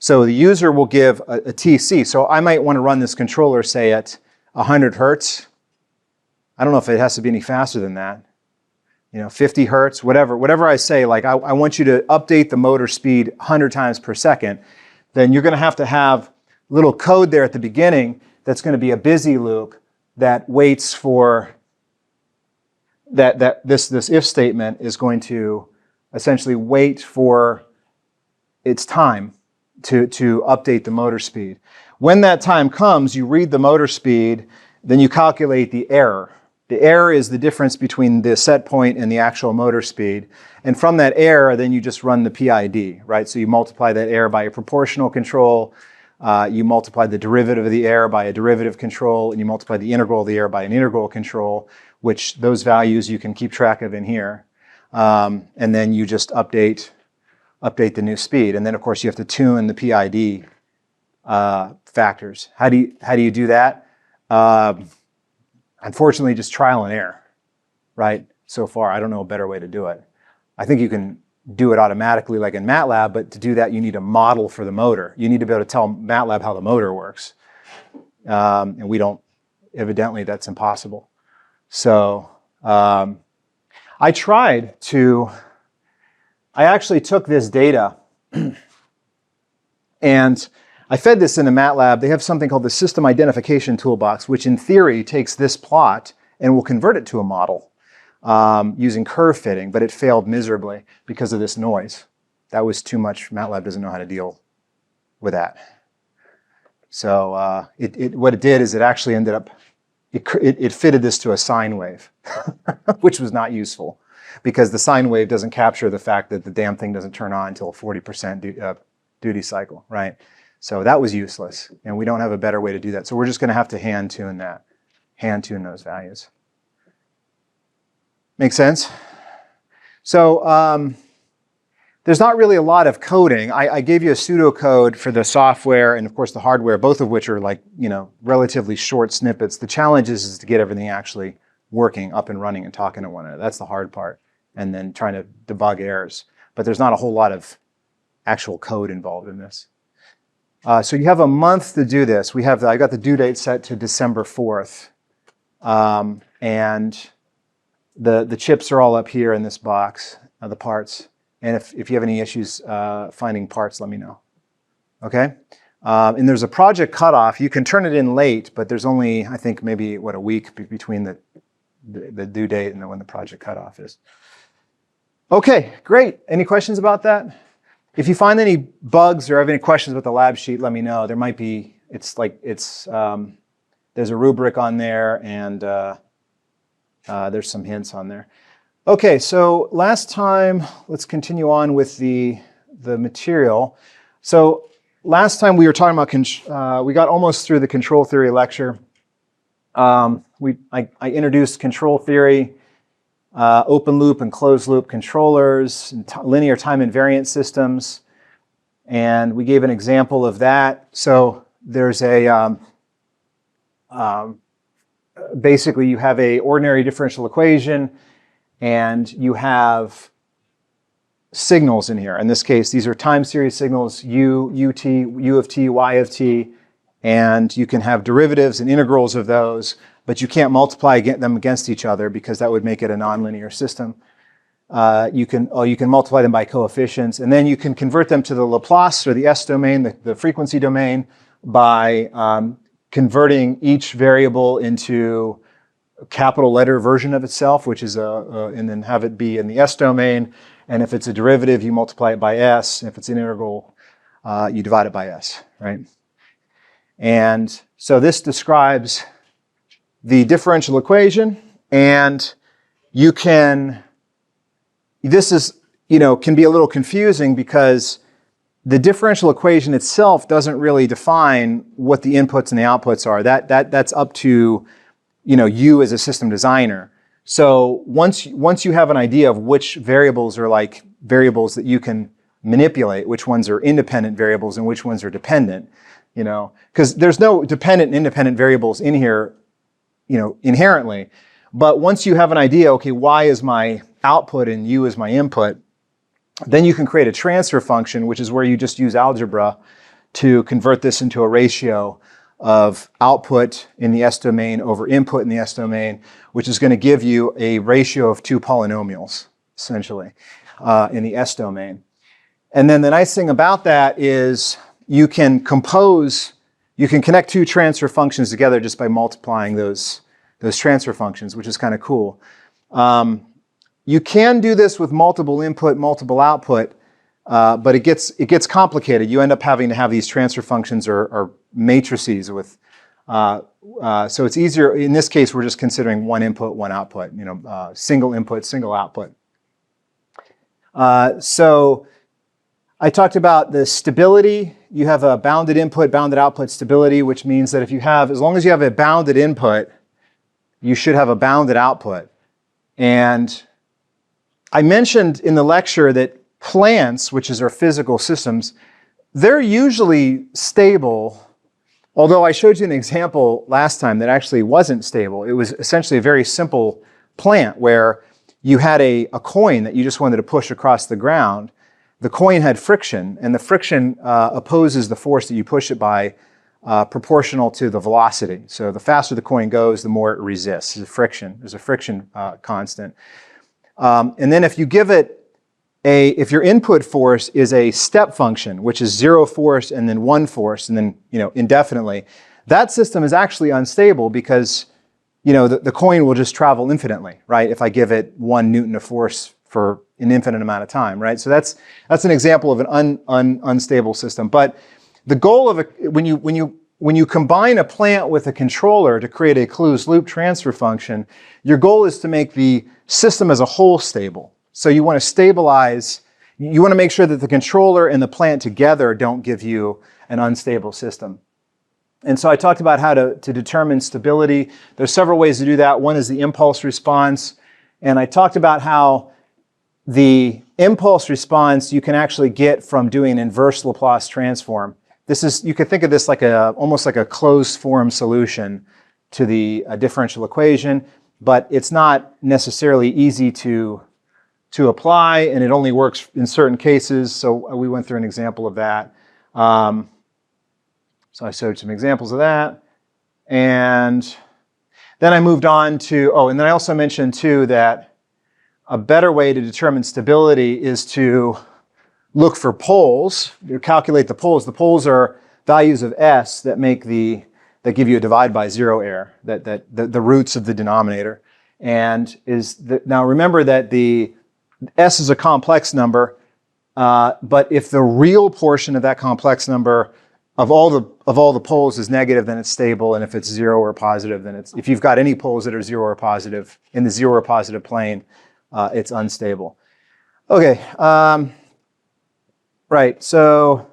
So the user will give a TC. So I might want to run this controller, say, at 100 hertz. I don't know if it has to be any faster than that. 50 hertz, whatever I say, like I want you to update the motor speed 100 times per second, then you're going to have little code there at the beginning that's going to be a busy loop that waits for this if statement is going to essentially wait for its time to update the motor speed. When that time comes, you read the motor speed, then you calculate the error. The error is the difference between the set point and the actual motor speed. And from that error, then you just run the PID, right? So you multiply that error by a proportional control, you multiply the derivative of the error by a derivative control, and you multiply the integral of the error by an integral control, which those values you can keep track of in here. And then you just update the new speed. And then, of course, you have to tune the PID factors. How do you do that? Unfortunately, just trial and error, right? So far, I don't know a better way to do it. I think you can do it automatically like in MATLAB, but to do that, you need a model for the motor. You need to be able to tell MATLAB how the motor works. And we don't, evidently, that's impossible. So I actually took this data and I fed this into MATLAB. They have something called the System Identification Toolbox, which in theory takes this plot and will convert it to a model using curve fitting, but it failed miserably because of this noise. That was too much. MATLAB doesn't know how to deal with that. So what it did is it actually ended up, it fitted this to a sine wave, which was not useful because the sine wave doesn't capture the fact that the damn thing doesn't turn on until 40% duty cycle, right? So that was useless, and we don't have a better way to do that. So we're just going to have to hand tune those values. Make sense? So there's not really a lot of coding. I gave you a pseudocode for the software and, of course, the hardware, both of which are like, relatively short snippets. The challenge is to get everything actually working, up and running, and talking to one another. That's the hard part, and then trying to debug errors. But there's not a whole lot of actual code involved in this. So you have a month to do this. I got the due date set to December 4th. And the chips are all up here in this box, the parts. And if you have any issues finding parts, let me know. Okay? And there's a project cutoff. You can turn it in late, but there's only, I think, maybe, a week between the due date and when the project cutoff is. Okay, great. Any questions about that? If you find any bugs or have any questions about the lab sheet, let me know. There might be, there's a rubric on there and there's some hints on there. Okay, so last time, let's continue on with the material. So last time we were talking about, we got almost through the control theory lecture. I introduced control theory, open loop and closed loop controllers, and linear time invariant systems. And we gave an example of that. So there's basically you have a ordinary differential equation and you have signals in here. In this case, these are time series signals, u of t, y of t, and you can have derivatives and integrals of those, but you can't multiply them against each other because that would make it a nonlinear system. you can multiply them by coefficients, and then you can convert them to the Laplace or the S domain, the frequency domain, by converting each variable into a capital letter version of itself, which is and then have it be in the S domain. And if it's a derivative, you multiply it by S. If it's an integral, you divide it by S, right? And so this describes the differential equation, and you can, this is, can be a little confusing because the differential equation itself doesn't really define what the inputs and the outputs are. That's up to, you as a system designer. So once you have an idea of which variables are like variables that you can manipulate, which ones are independent variables and which ones are dependent, because there's no dependent and independent variables in here, inherently. But once you have an idea, okay, Y is my output and U is my input, then you can create a transfer function, which is where you just use algebra to convert this into a ratio of output in the S domain over input in the S domain, which is going to give you a ratio of two polynomials, essentially, in the S domain. And then the nice thing about that is you can connect two transfer functions together just by multiplying those transfer functions, which is kind of cool. You can do this with multiple input, multiple output, but it gets complicated. You end up having to have these transfer functions or matrices with, so it's easier. In this case, we're just considering one input, one output, single input, single output. So I talked about the stability. You have a bounded input, bounded output stability, which means that as long as you have a bounded input, you should have a bounded output. And I mentioned in the lecture that plants, which is our physical systems, they're usually stable, although I showed you an example last time that actually wasn't stable. It was essentially a very simple plant where you had a coin that you just wanted to push across the ground. The coin had friction, and the friction opposes the force that you push it by proportional to the velocity. So the faster the coin goes, the more it resists. There's a friction constant. And then if you give it if your input force is a step function, which is 0 force and then 1 force and then indefinitely, that system is actually unstable because the coin will just travel infinitely, right? If I give it 1 Newton of force for an infinite amount of time, right? So that's an example of an unstable system. But the goal of when you combine a plant with a controller to create a closed loop transfer function, your goal is to make the system as a whole stable. So you want to stabilize, you want to make sure that the controller and the plant together don't give you an unstable system. And so I talked about how to determine stability. There's several ways to do that. One is the impulse response. And I talked about how the impulse response you can actually get from doing an inverse Laplace transform. You could think of this like almost like a closed form solution to the differential equation, but it's not necessarily easy to apply, and it only works in certain cases. So we went through an example of that. So I showed some examples of that. And then I moved on to, and then I also mentioned too that a better way to determine stability is to look for poles. You calculate the poles. The poles are values of S that give you a divide by zero error, the roots of the denominator. And now remember that the S is a complex number, but if the real portion of that complex number of all the poles is negative, then it's stable, and if it's 0 or positive, then if you've got any poles that are 0 or positive in the 0 or positive plane, it's unstable. Okay, right. So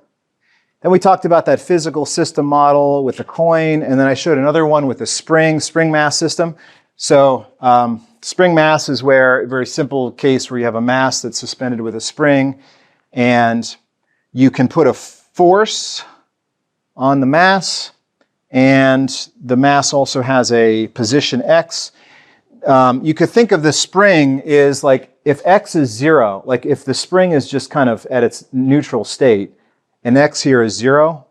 then we talked about that physical system model with the coin, and then I showed another one with a spring mass system. So spring mass is a very simple case where you have a mass that's suspended with a spring, and you can put a force on the mass, and the mass also has a position x. You could think of the spring is like if x is 0, like if the spring is just kind of at its neutral state, and x here is 0,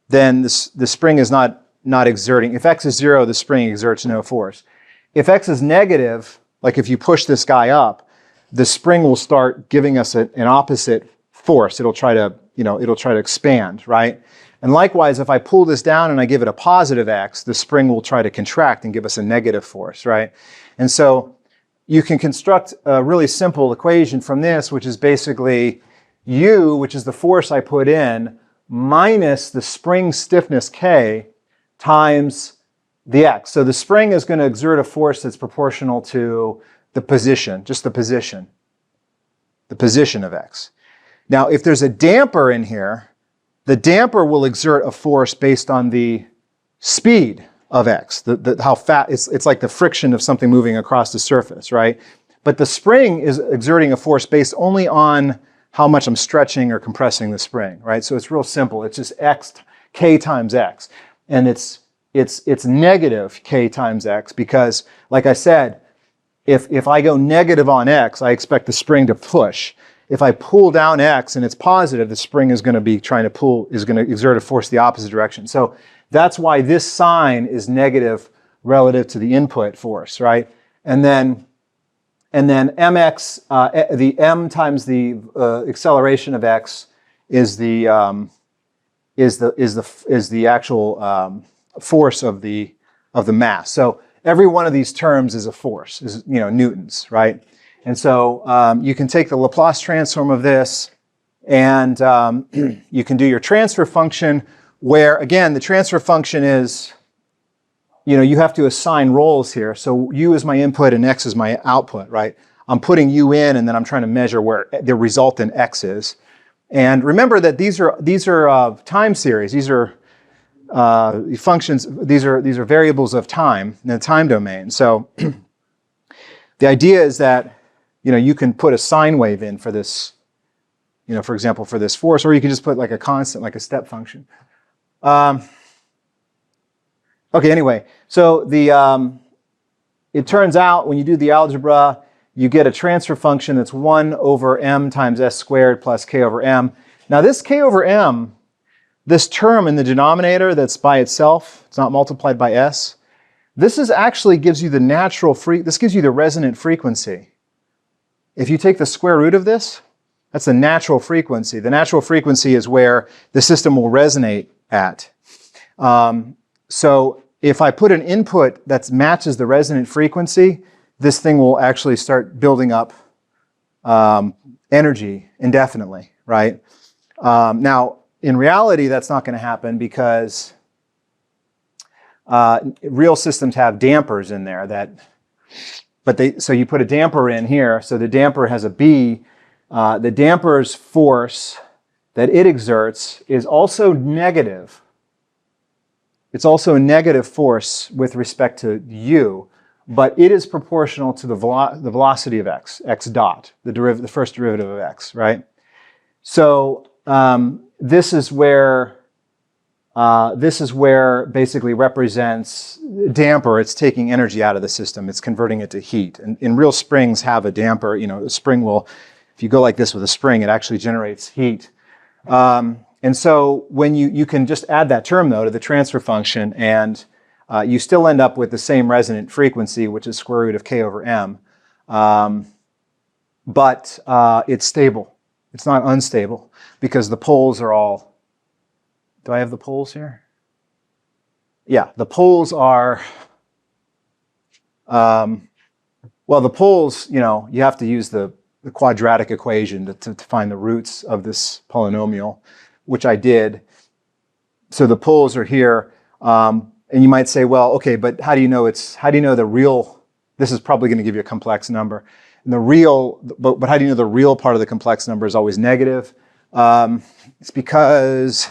then the spring is not exerting. If x is 0, the spring exerts no force. If x is negative, like if you push this guy up, the spring will start giving us an opposite force. It'll try to, it'll try to expand, right? And likewise, if I pull this down and I give it a positive x, the spring will try to contract and give us a negative force, right? And so you can construct a really simple equation from this, which is basically U, which is the force I put in, minus the spring stiffness K times the x. So the spring is going to exert a force that's proportional to the position, just the position of x. Now, if there's a damper in here, the damper will exert a force based on the speed of x, how fast, it's like the friction of something moving across the surface, right? But the spring is exerting a force based only on how much I'm stretching or compressing the spring, right? So it's real simple. It's just k times x. And it's negative k times x because, like I said, if I go negative on x, I expect the spring to push. If I pull down x and it's positive, the spring is going to be trying to pull, is going to exert a force the opposite direction. So that's why this sign is negative relative to the input force, right? And then mx, the m times the acceleration of x is the actual force of the mass. So every one of these terms is a force, is newtons, right? And so you can take the Laplace transform of this, and you can do your transfer function, where again the transfer function is, you have to assign roles here. So u is my input and x is my output, right? I'm putting u in, and then I'm trying to measure where the resultant x is. And remember that these are time series. These are functions. These are variables of time in the time domain. So the idea is that you can put a sine wave in for this, for example, for this force, or you can just put like a constant, like a step function. Okay, anyway, so it turns out when you do the algebra, you get a transfer function that's 1 over m times s squared plus k over m. Now this k over m, this term in the denominator that's by itself, it's not multiplied by s, this is actually gives you the this gives you the resonant frequency. If you take the square root of this, that's the natural frequency. The natural frequency is where the system will resonate at. So if I put an input that matches the resonant frequency, this thing will actually start building up energy indefinitely, right? Now, in reality, that's not going to happen because real systems have dampers in there so you put a damper in here, so the damper has a B. The damper's force that it exerts is also negative. It's also a negative force with respect to u, but it is proportional to the velocity of x dot, the first derivative of x, right? So this is where basically represents damper. It's taking energy out of the system. It's converting it to heat. And real springs have a damper. A spring will, if you go like this with a spring, it actually generates heat. And so when you can just add that term, though, to the transfer function, and you still end up with the same resonant frequency, which is square root of k over m. But it's stable. It's not unstable because the poles are all... Do I have the poles here? Yeah, the poles are... well, the poles, you have to use the quadratic equation to find the roots of this polynomial, which I did. So the poles are here. And you might say, well, okay, but how do you know the real... This is probably going to give you a complex number. And but how do you know the real part of the complex number is always negative? It's because...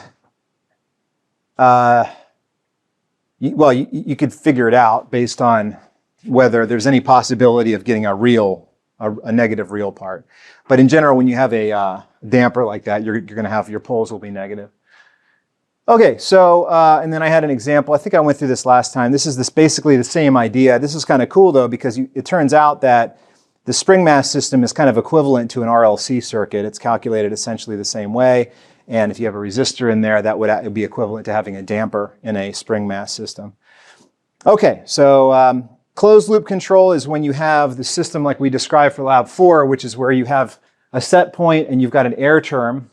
you could figure it out based on whether there's any possibility of getting a negative real part. But in general, when you have a damper like that, you're going to have your poles will be negative. Okay, so and then I had an example. I think I went through this last time. This is basically the same idea. This is kind of cool though because it turns out that the spring mass system is kind of equivalent to an RLC circuit. It's calculated essentially the same way. And if you have a resistor in there, that would be equivalent to having a damper in a spring mass system. Okay, so Closed loop control is when you have the system like we described for lab 4, which is where you have a set point and you've got an error term.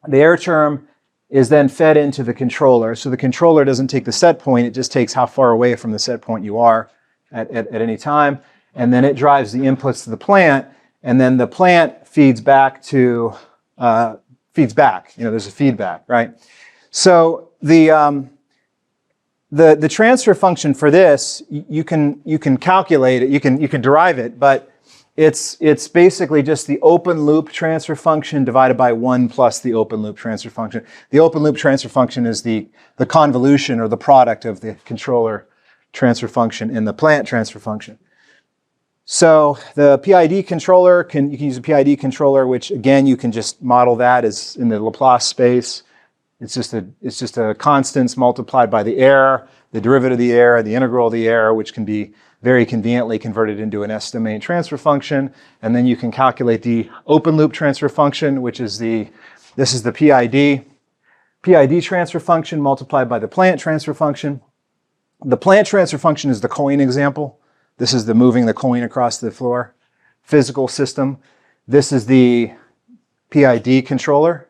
The error term is then fed into the controller. So the controller doesn't take the set point, it just takes how far away from the set point you are at any time. And then it drives the inputs to the plant, and then the plant feeds back to, there's a feedback, right? So the transfer function for this, you can calculate it, you can derive it, but it's basically just the open loop transfer function divided by 1 plus the open loop transfer function. The open loop transfer function is the convolution or the product of the controller transfer function and the plant transfer function. So the PID controller, you can use a PID controller, which again, you can just model that as in the Laplace space. It's just a constants multiplied by the error, the derivative of the error, the integral of the error, which can be very conveniently converted into an S-domain transfer function. And then you can calculate the open loop transfer function, which is this is the PID transfer function multiplied by the plant transfer function. The plant transfer function is the coin example. This is the moving the coin across the floor physical system. This is the PID controller.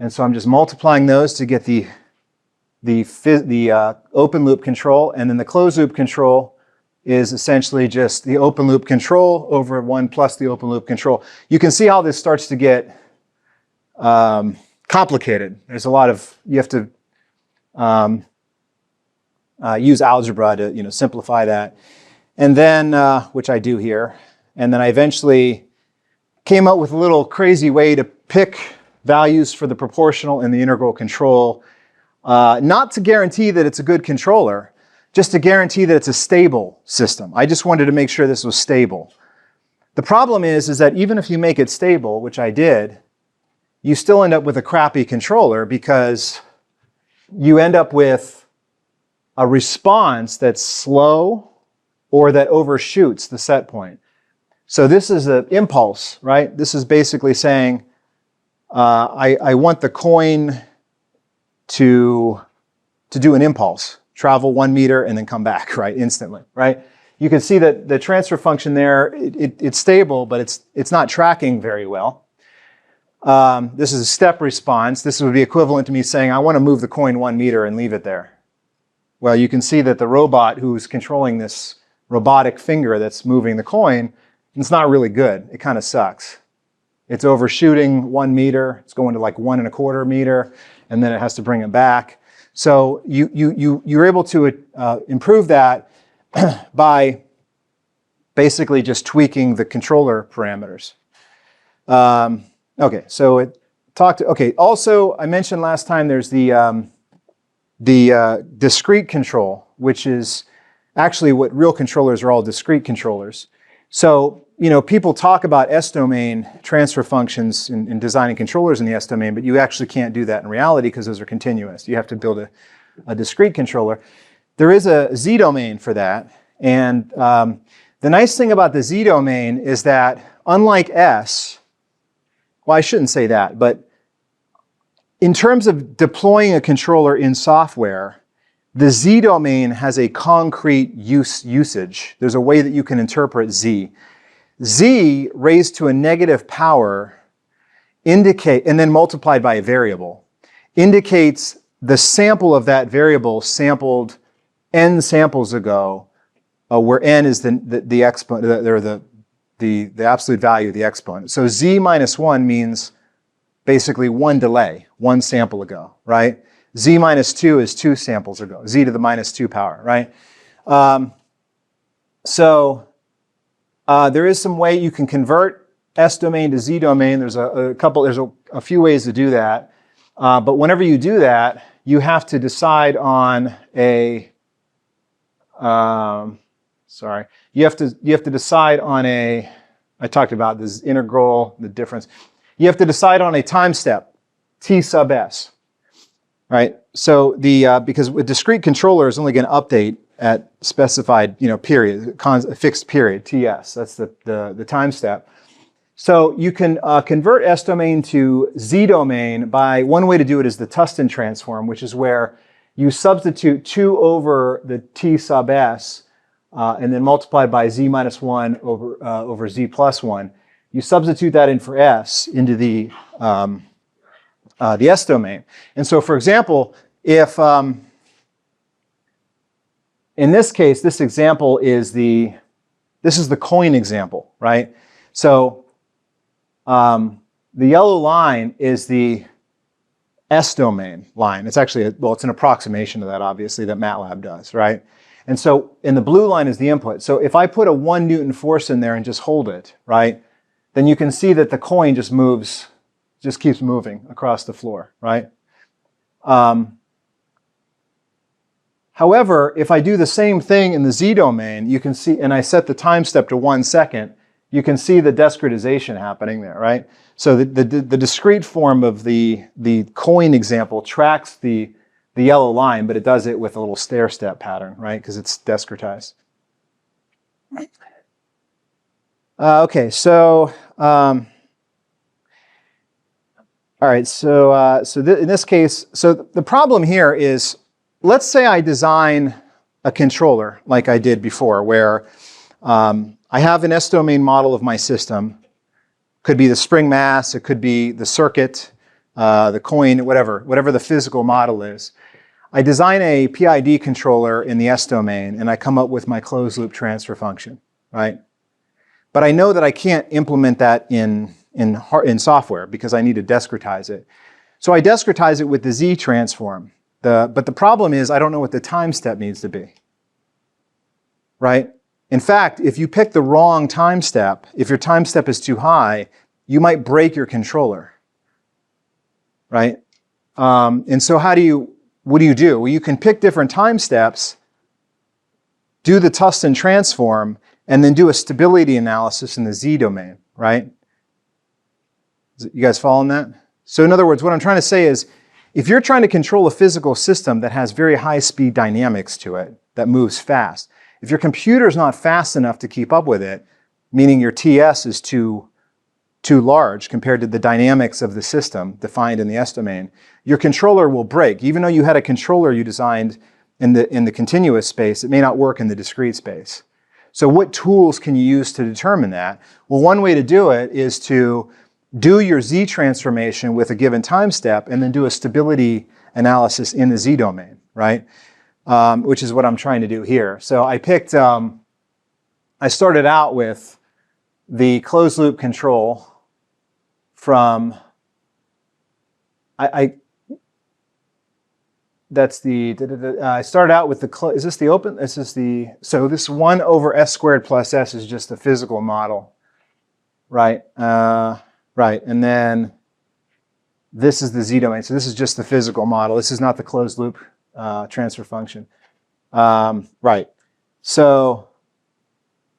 And so I'm just multiplying those to get the open loop control. And then the closed loop control is essentially just the open loop control over 1 plus the open loop control. You can see how this starts to get complicated. There's a lot of, you have to use algebra to simplify that. And then, which I do here, and then I eventually came up with a little crazy way to pick values for the proportional and the integral control, not to guarantee that it's a good controller, just to guarantee that it's a stable system. I just wanted to make sure this was stable. The problem is that even if you make it stable, which I did, you still end up with a crappy controller because you end up with a response that's slow or that overshoots the set point. So this is an impulse, right? This is basically saying, I want the coin to do an impulse, travel 1 meter and then come back, right, instantly, right? You can see that the transfer function there, it's stable, but it's not tracking very well. This is a step response. This would be equivalent to me saying, I want to move the coin 1 meter and leave it there. Well, you can see that the robot who's controlling this robotic finger that's moving the coin, it's not really good. It kind of sucks. It's overshooting 1 meter. It's going to like 1.25 meter, and then it has to bring it back. So you're able to improve that by basically just tweaking the controller parameters. Okay, so also I mentioned last time there's the discrete control, which is actually what real controllers are all discrete controllers. So, people talk about S-domain transfer functions in designing controllers in the S-domain, but you actually can't do that in reality because those are continuous. You have to build a discrete controller. There is a Z-domain for that. And the nice thing about the Z-domain is that unlike S, well, I shouldn't say that, but in terms of deploying a controller in software, the Z-domain has a concrete usage. There's a way that you can interpret Z. Z raised to a negative power and then multiplied by a variable, indicates the sample of that variable sampled n samples ago, where n is the exponent, or the absolute value of the exponent. So Z minus 1 means basically 1 delay, 1 sample ago, right? Z minus 2 is 2 samples ago, Z to the minus 2 power, right? There is some way you can convert S domain to Z domain. There's a few ways to do that. But whenever you do that, you have to decide on you have to decide on I talked about this integral, the difference. You have to decide on a time step, T sub S. Right, so because with discrete controller is only going to update at specified period, a fixed period, TS. That's the time step. So you can convert S domain to Z domain by one way to do it is the Tustin transform, which is where you substitute 2 over the T sub S and then multiplied by z minus 1 over z plus 1. You substitute that in for s into the s domain. And so, for example, if in this case, this example is this is the coin example, right? So the yellow line is the S domain line. It's actually, it's an approximation of that, obviously, that MATLAB does, right? And so, and the blue line is the input. So if I put a 1 Newton force in there and just hold it, right, then you can see that the coin just moves, just keeps moving across the floor, right? However, if I do the same thing in the Z domain, you can see, and I set the time step to 1 second, you can see the discretization happening there, right? So the discrete form of the coin example tracks the yellow line, but it does it with a little stair-step pattern, right? Because it's discretized. Okay, so all right, so in this case, so the problem here is, let's say I design a controller like I did before, where I have an S-domain model of my system. Could be the spring mass, it could be the circuit, the coin, whatever the physical model is. I design a PID controller in the S-domain, and I come up with my closed-loop transfer function, right? But I know that I can't implement that in software because I need to discretize it. So I discretize it with the Z transform. But the problem is I don't know what the time step needs to be, right? In fact, if you pick the wrong time step, if your time step is too high, you might break your controller, right? And so what do you do? Well, you can pick different time steps, do the Tustin transform, and then do a stability analysis in the Z domain, right? You guys following that? So in other words, what I'm trying to say is, if you're trying to control a physical system that has very high-speed dynamics to it, that moves fast, if your computer's not fast enough to keep up with it, meaning your TS is too large compared to the dynamics of the system defined in the S domain, your controller will break. Even though you had a controller you designed in the continuous space, it may not work in the discrete space. So what tools can you use to determine that? Well, one way to do it is to do your Z transformation with a given time step and then do a stability analysis in the Z domain, right? Which is what I'm trying to do here. So I picked, I started out with the closed loop control from, I started out with is this the open? So this 1 over S squared plus S is just the physical model, right? Right, and then this is the Z domain. So this is just the physical model. This is not the closed loop transfer function. Right. So,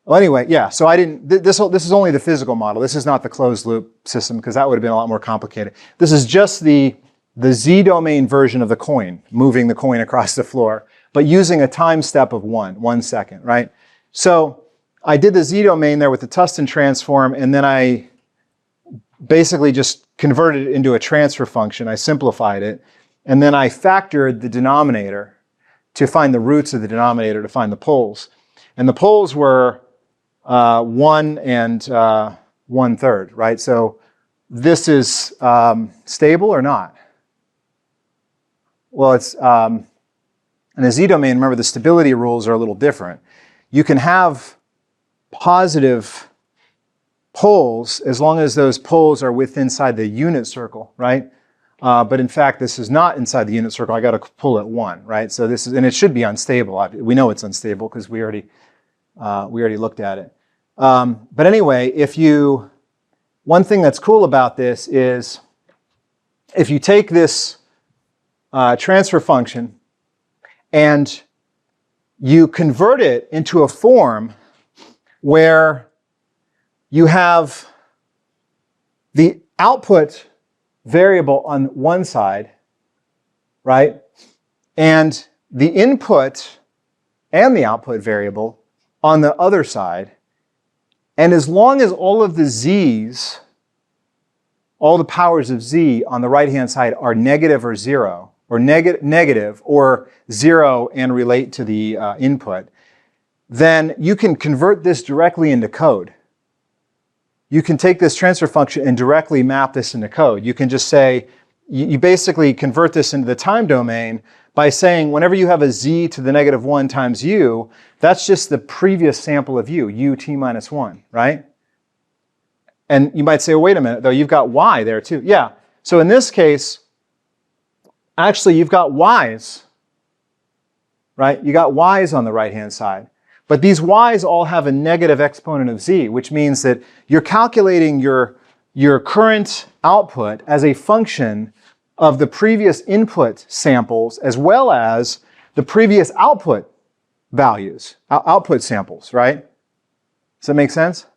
well, anyway, yeah. So I didn't. This is only the physical model. This is not the closed loop system because that would have been a lot more complicated. This is just the Z domain version of the coin, moving the coin across the floor, but using a time step of 1 second. Right. So I did the Z domain there with the Tustin transform, and then I basically just converted it into a transfer function. I simplified it. And then I factored the denominator to find the roots of the denominator to find the poles. And the poles were 1 and 1/3, right? So this is stable or not? Well, it's in the Z domain, remember the stability rules are a little different. You can have positive poles as long as those poles are inside the unit circle, right? But in fact, this is not inside the unit circle. I got to pull at 1, right? So this is, and it should be unstable. We know it's unstable because we already looked at it. But anyway, one thing that's cool about this is if you take this transfer function and you convert it into a form where you have the output variable on one side, right? And the input and the output variable on the other side. And as long as all of the z's, all the powers of z on the right-hand side are negative or 0, or negative or 0 and relate to the input, then you can convert this directly into code. You can take this transfer function and directly map this into code. You can just say, you basically convert this into the time domain by saying whenever you have a z to the negative 1 times u, that's just the previous sample of u t minus 1, right? And you might say, well, wait a minute, though, you've got y there too. Yeah, so in this case, actually you've got y's, right? You got y's on the right-hand side. But these y's all have a negative exponent of z, which means that you're calculating your current output as a function of the previous input samples as well as the previous output values, output samples, right? Does that make sense?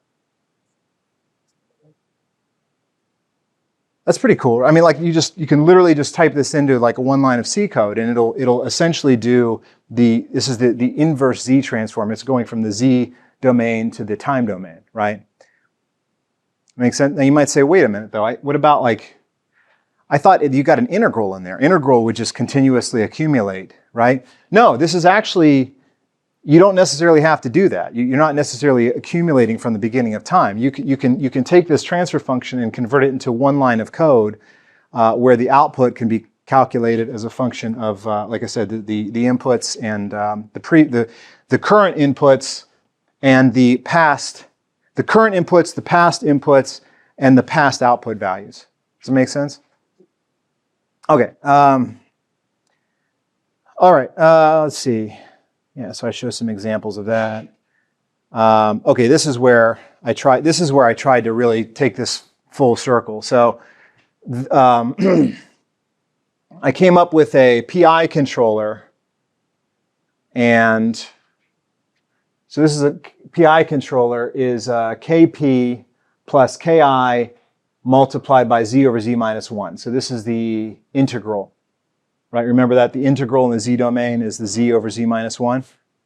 That's pretty cool. I mean, like you can literally just type this into like one line of C code and it'll essentially do this is the inverse Z transform. It's going from the Z domain to the time domain, right? Makes sense? Now you might say, wait a minute though, what about like, I thought you got an integral in there. Integral would just continuously accumulate, right? No, this is actually, you don't necessarily have to do that. You're not necessarily accumulating from the beginning of time. You can take this transfer function and convert it into one line of code where the output can be calculated as a function of, like I said, the inputs and the current inputs and the past, the current inputs, the past inputs, and the past output values. Does it make sense? Okay. All right. Let's see. Yeah, so I show some examples of that. Okay, this is where I tried to really take this full circle. So I came up with a PI controller, and so this is a PI controller is KP plus KI multiplied by Z over Z minus 1. So this is the integral. Right, remember that the integral in the Z domain is the Z over Z minus 1,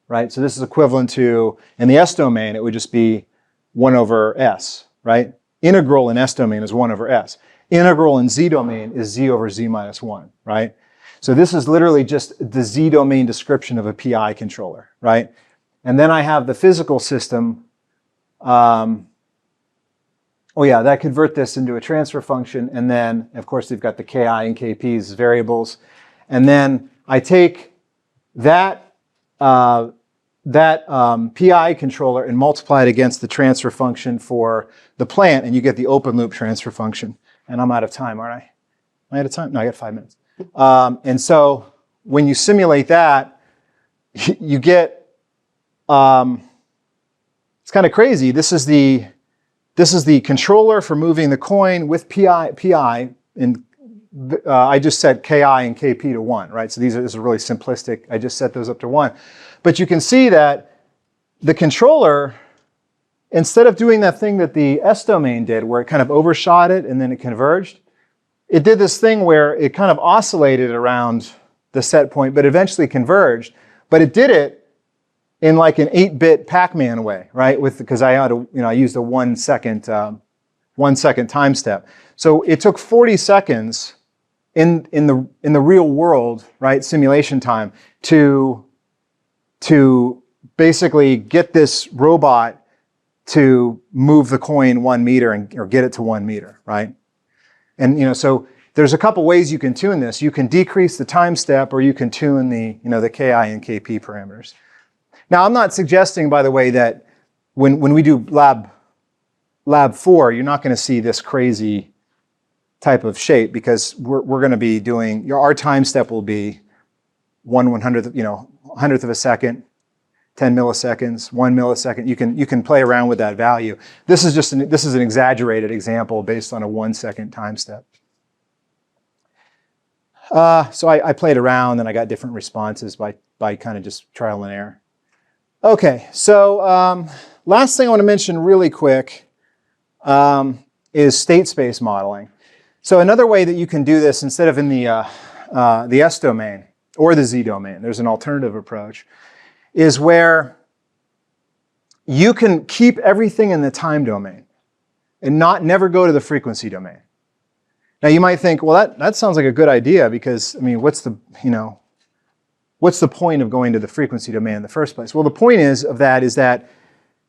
right? So this is equivalent to, in the S domain, it would just be 1 over S, right? Integral in S domain is 1 over S. Integral in Z domain is Z over Z minus 1, right? So this is literally just the Z domain description of a PI controller, right? And then I have the physical system. Oh yeah, that convert this into a transfer function, and then, of course, they've got the Ki and Kp as variables. And then I take that PI controller and multiply it against the transfer function for the plant, and you get the open loop transfer function. And I'm out of time, aren't I? Am I out of time? No, I got 5 minutes. And so when you simulate that, you get, it's kind of crazy. This is the controller for moving the coin with PI and I just set Ki and Kp to 1, right? So this is really simplistic. I just set those up to 1. But you can see that the controller, instead of doing that thing that the S domain did, where it kind of overshot it and then it converged, it did this thing where it kind of oscillated around the set point, but eventually converged. But it did it in like an 8-bit Pac-Man way, right? Because I used a 1 second time step. So it took 40 seconds in the real world, right, simulation time, to basically get this robot to move the coin 1 meter or get it to 1 meter, right? And so there's a couple ways you can tune this. You can decrease the time step, or you can tune the Ki and Kp parameters. Now, I'm not suggesting, by the way, that when we do lab 4, you're not going to see this crazy type of shape, because we're going to be doing, our time step will be 1/100th of a second, 10 milliseconds, 1 millisecond. You can play around with that value. This is an exaggerated example based on a 1 second time step. So I played around and I got different responses by kind of just trial and error. Okay, so last thing I want to mention really quick is state space modeling. So another way that you can do this, instead of in the S domain or the Z domain, there's an alternative approach, is where you can keep everything in the time domain and never go to the frequency domain. Now you might think, well, that sounds like a good idea, because, I mean, what's the, what's the point of going to the frequency domain in the first place? Well, the point is that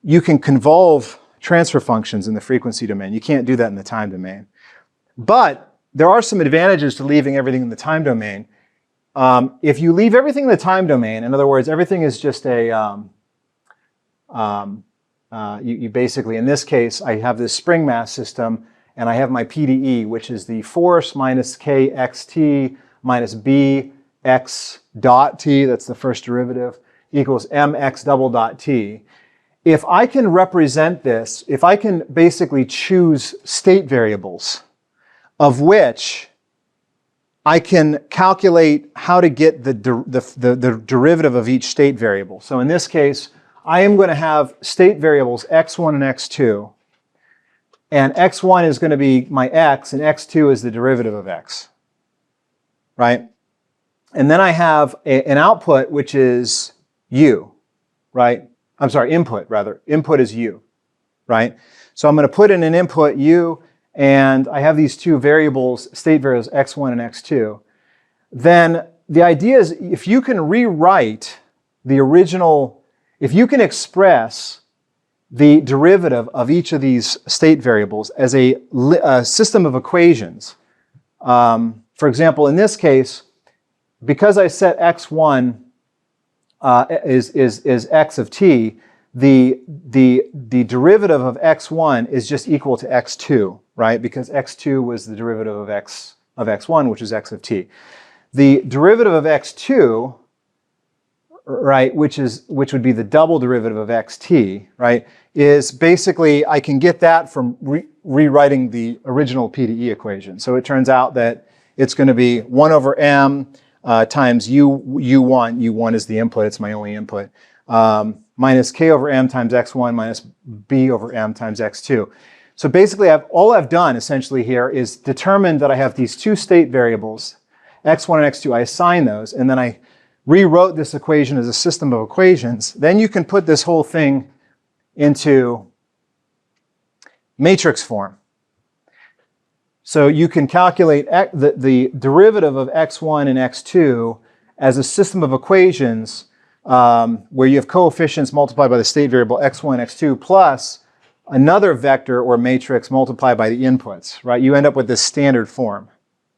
you can convolve transfer functions in the frequency domain. You can't do that in the time domain. But there are some advantages to leaving everything in the time domain. If you leave everything in the time domain, in other words, everything is just a, you basically, in this case, I have this spring mass system, and I have my PDE, which is the force minus kxt minus bx dot t, that's the first derivative, equals mx double dot t. If I can represent this, if I can basically choose state variables of which I can calculate how to get the derivative of each state variable. So in this case, I am going to have state variables x1 and x2. And x1 is going to be my x, and x2 is the derivative of x. Right? And then I have an output, which is u. Right? I'm sorry, input, rather. Input is u. Right? So I'm going to put in an input u, and I have these two variables, state variables x1 and x2. Then the idea is if you can rewrite the original, if you can express the derivative of each of these state variables as a system of equations. For example, in this case, because I set x1 is x of t, the derivative of x1 is just equal to x2, right? Because x2 was the derivative of x1, which is x of t. The derivative of x2, right, which would be the double derivative of xt, right, is basically, I can get that from rewriting the original PDE equation. So it turns out that it's going to be 1 over m times u1. u1 is the input, it's my only input, minus k over m times x1 minus b over m times x2. So basically, all I've done essentially here is determine that I have these two state variables, x1 and x2. I assign those, and then I rewrote this equation as a system of equations. Then you can put this whole thing into matrix form. So you can calculate the derivative of x1 and x2 as a system of equations where you have coefficients multiplied by the state variable x1, x2, plus another vector or matrix multiplied by the inputs, right? You end up with this standard form,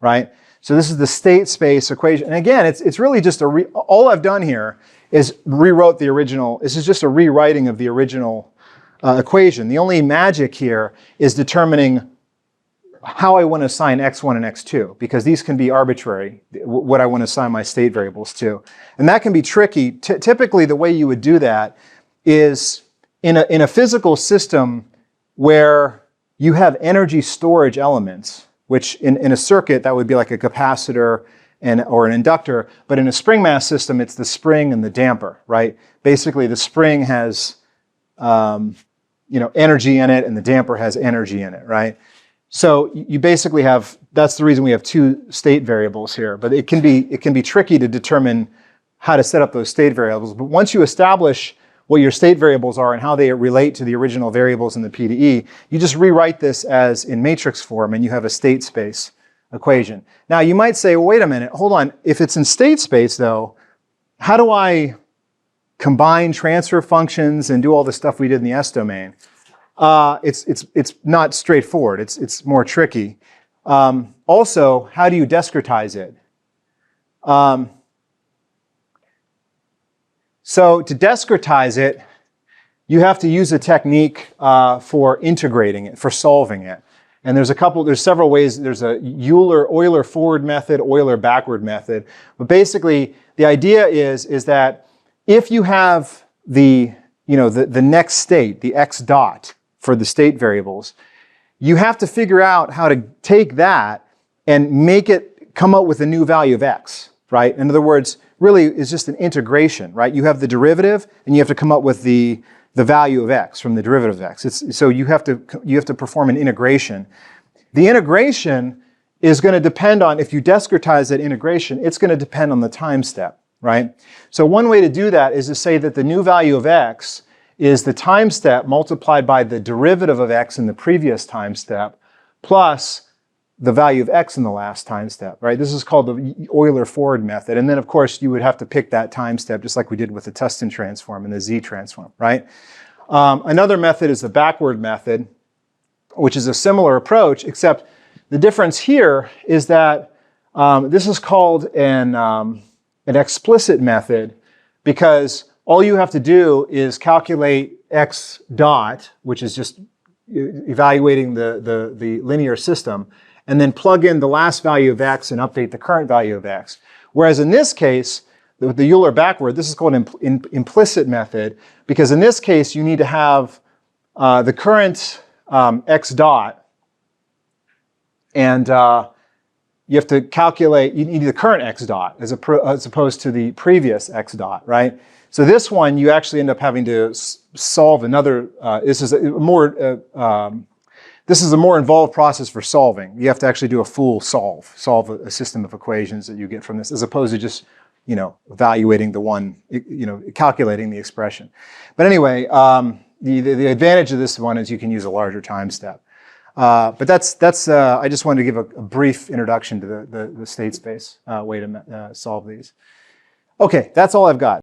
right? So this is the state space equation. And again, it's really just all I've done here is rewrote the original. This is just a rewriting of the original equation. The only magic here is determining how I want to assign x1 and x2, because these can be arbitrary, what I want to assign my state variables to. And that can be tricky. Typically, the way you would do that is in a physical system where you have energy storage elements, which in a circuit, that would be like a capacitor or an inductor. But in a spring mass system, it's the spring and the damper, right? Basically, the spring has energy in it, and the damper has energy in it, right? So you basically have, that's the reason we have two state variables here. But it can be tricky to determine how to set up those state variables. But once you establish what your state variables are and how they relate to the original variables in the PDE, you just rewrite this as in matrix form, and you have a state space equation. Now you might say, well, wait a minute, hold on. If it's in state space though, how do I combine transfer functions and do all the stuff we did in the S domain? It's not straightforward. It's more tricky. Also, how do you discretize it? So to discretize it, you have to use a technique for integrating it, for solving it. And there's several ways. There's a Euler forward method, Euler backward method. But basically, the idea is that if you have the next state, the x dot for the state variables, you have to figure out how to take that and make it come up with a new value of x, right? In other words, really it's just an integration, right? You have the derivative, and you have to come up with the value of x from the derivative of x. So you have to perform an integration. The integration is going to depend on, if you discretize that integration, it's going to depend on the time step, right? So one way to do that is to say that the new value of x is the time step multiplied by the derivative of x in the previous time step, plus the value of x in the last time step, right? This is called the Euler forward method. And then, of course, you would have to pick that time step, just like we did with the Tustin transform and the Z transform, right? Another method is the backward method, which is a similar approach, except the difference here is that this is called an explicit method, because all you have to do is calculate x dot, which is just evaluating the linear system, and then plug in the last value of x and update the current value of x. Whereas in this case, with the Euler backward, this is called an implicit method, because in this case you need to have the current x dot, and you have to calculate, you need the current x dot as opposed to the previous x dot, right? So this one, you actually end up having to solve another, this is a more involved process for solving. You have to actually do a full solve a system of equations that you get from this, as opposed to just, evaluating the one, calculating the expression. But anyway, the advantage of this one is you can use a larger time step. But that's I just wanted to give a brief introduction to the state space way to solve these. Okay, that's all I've got.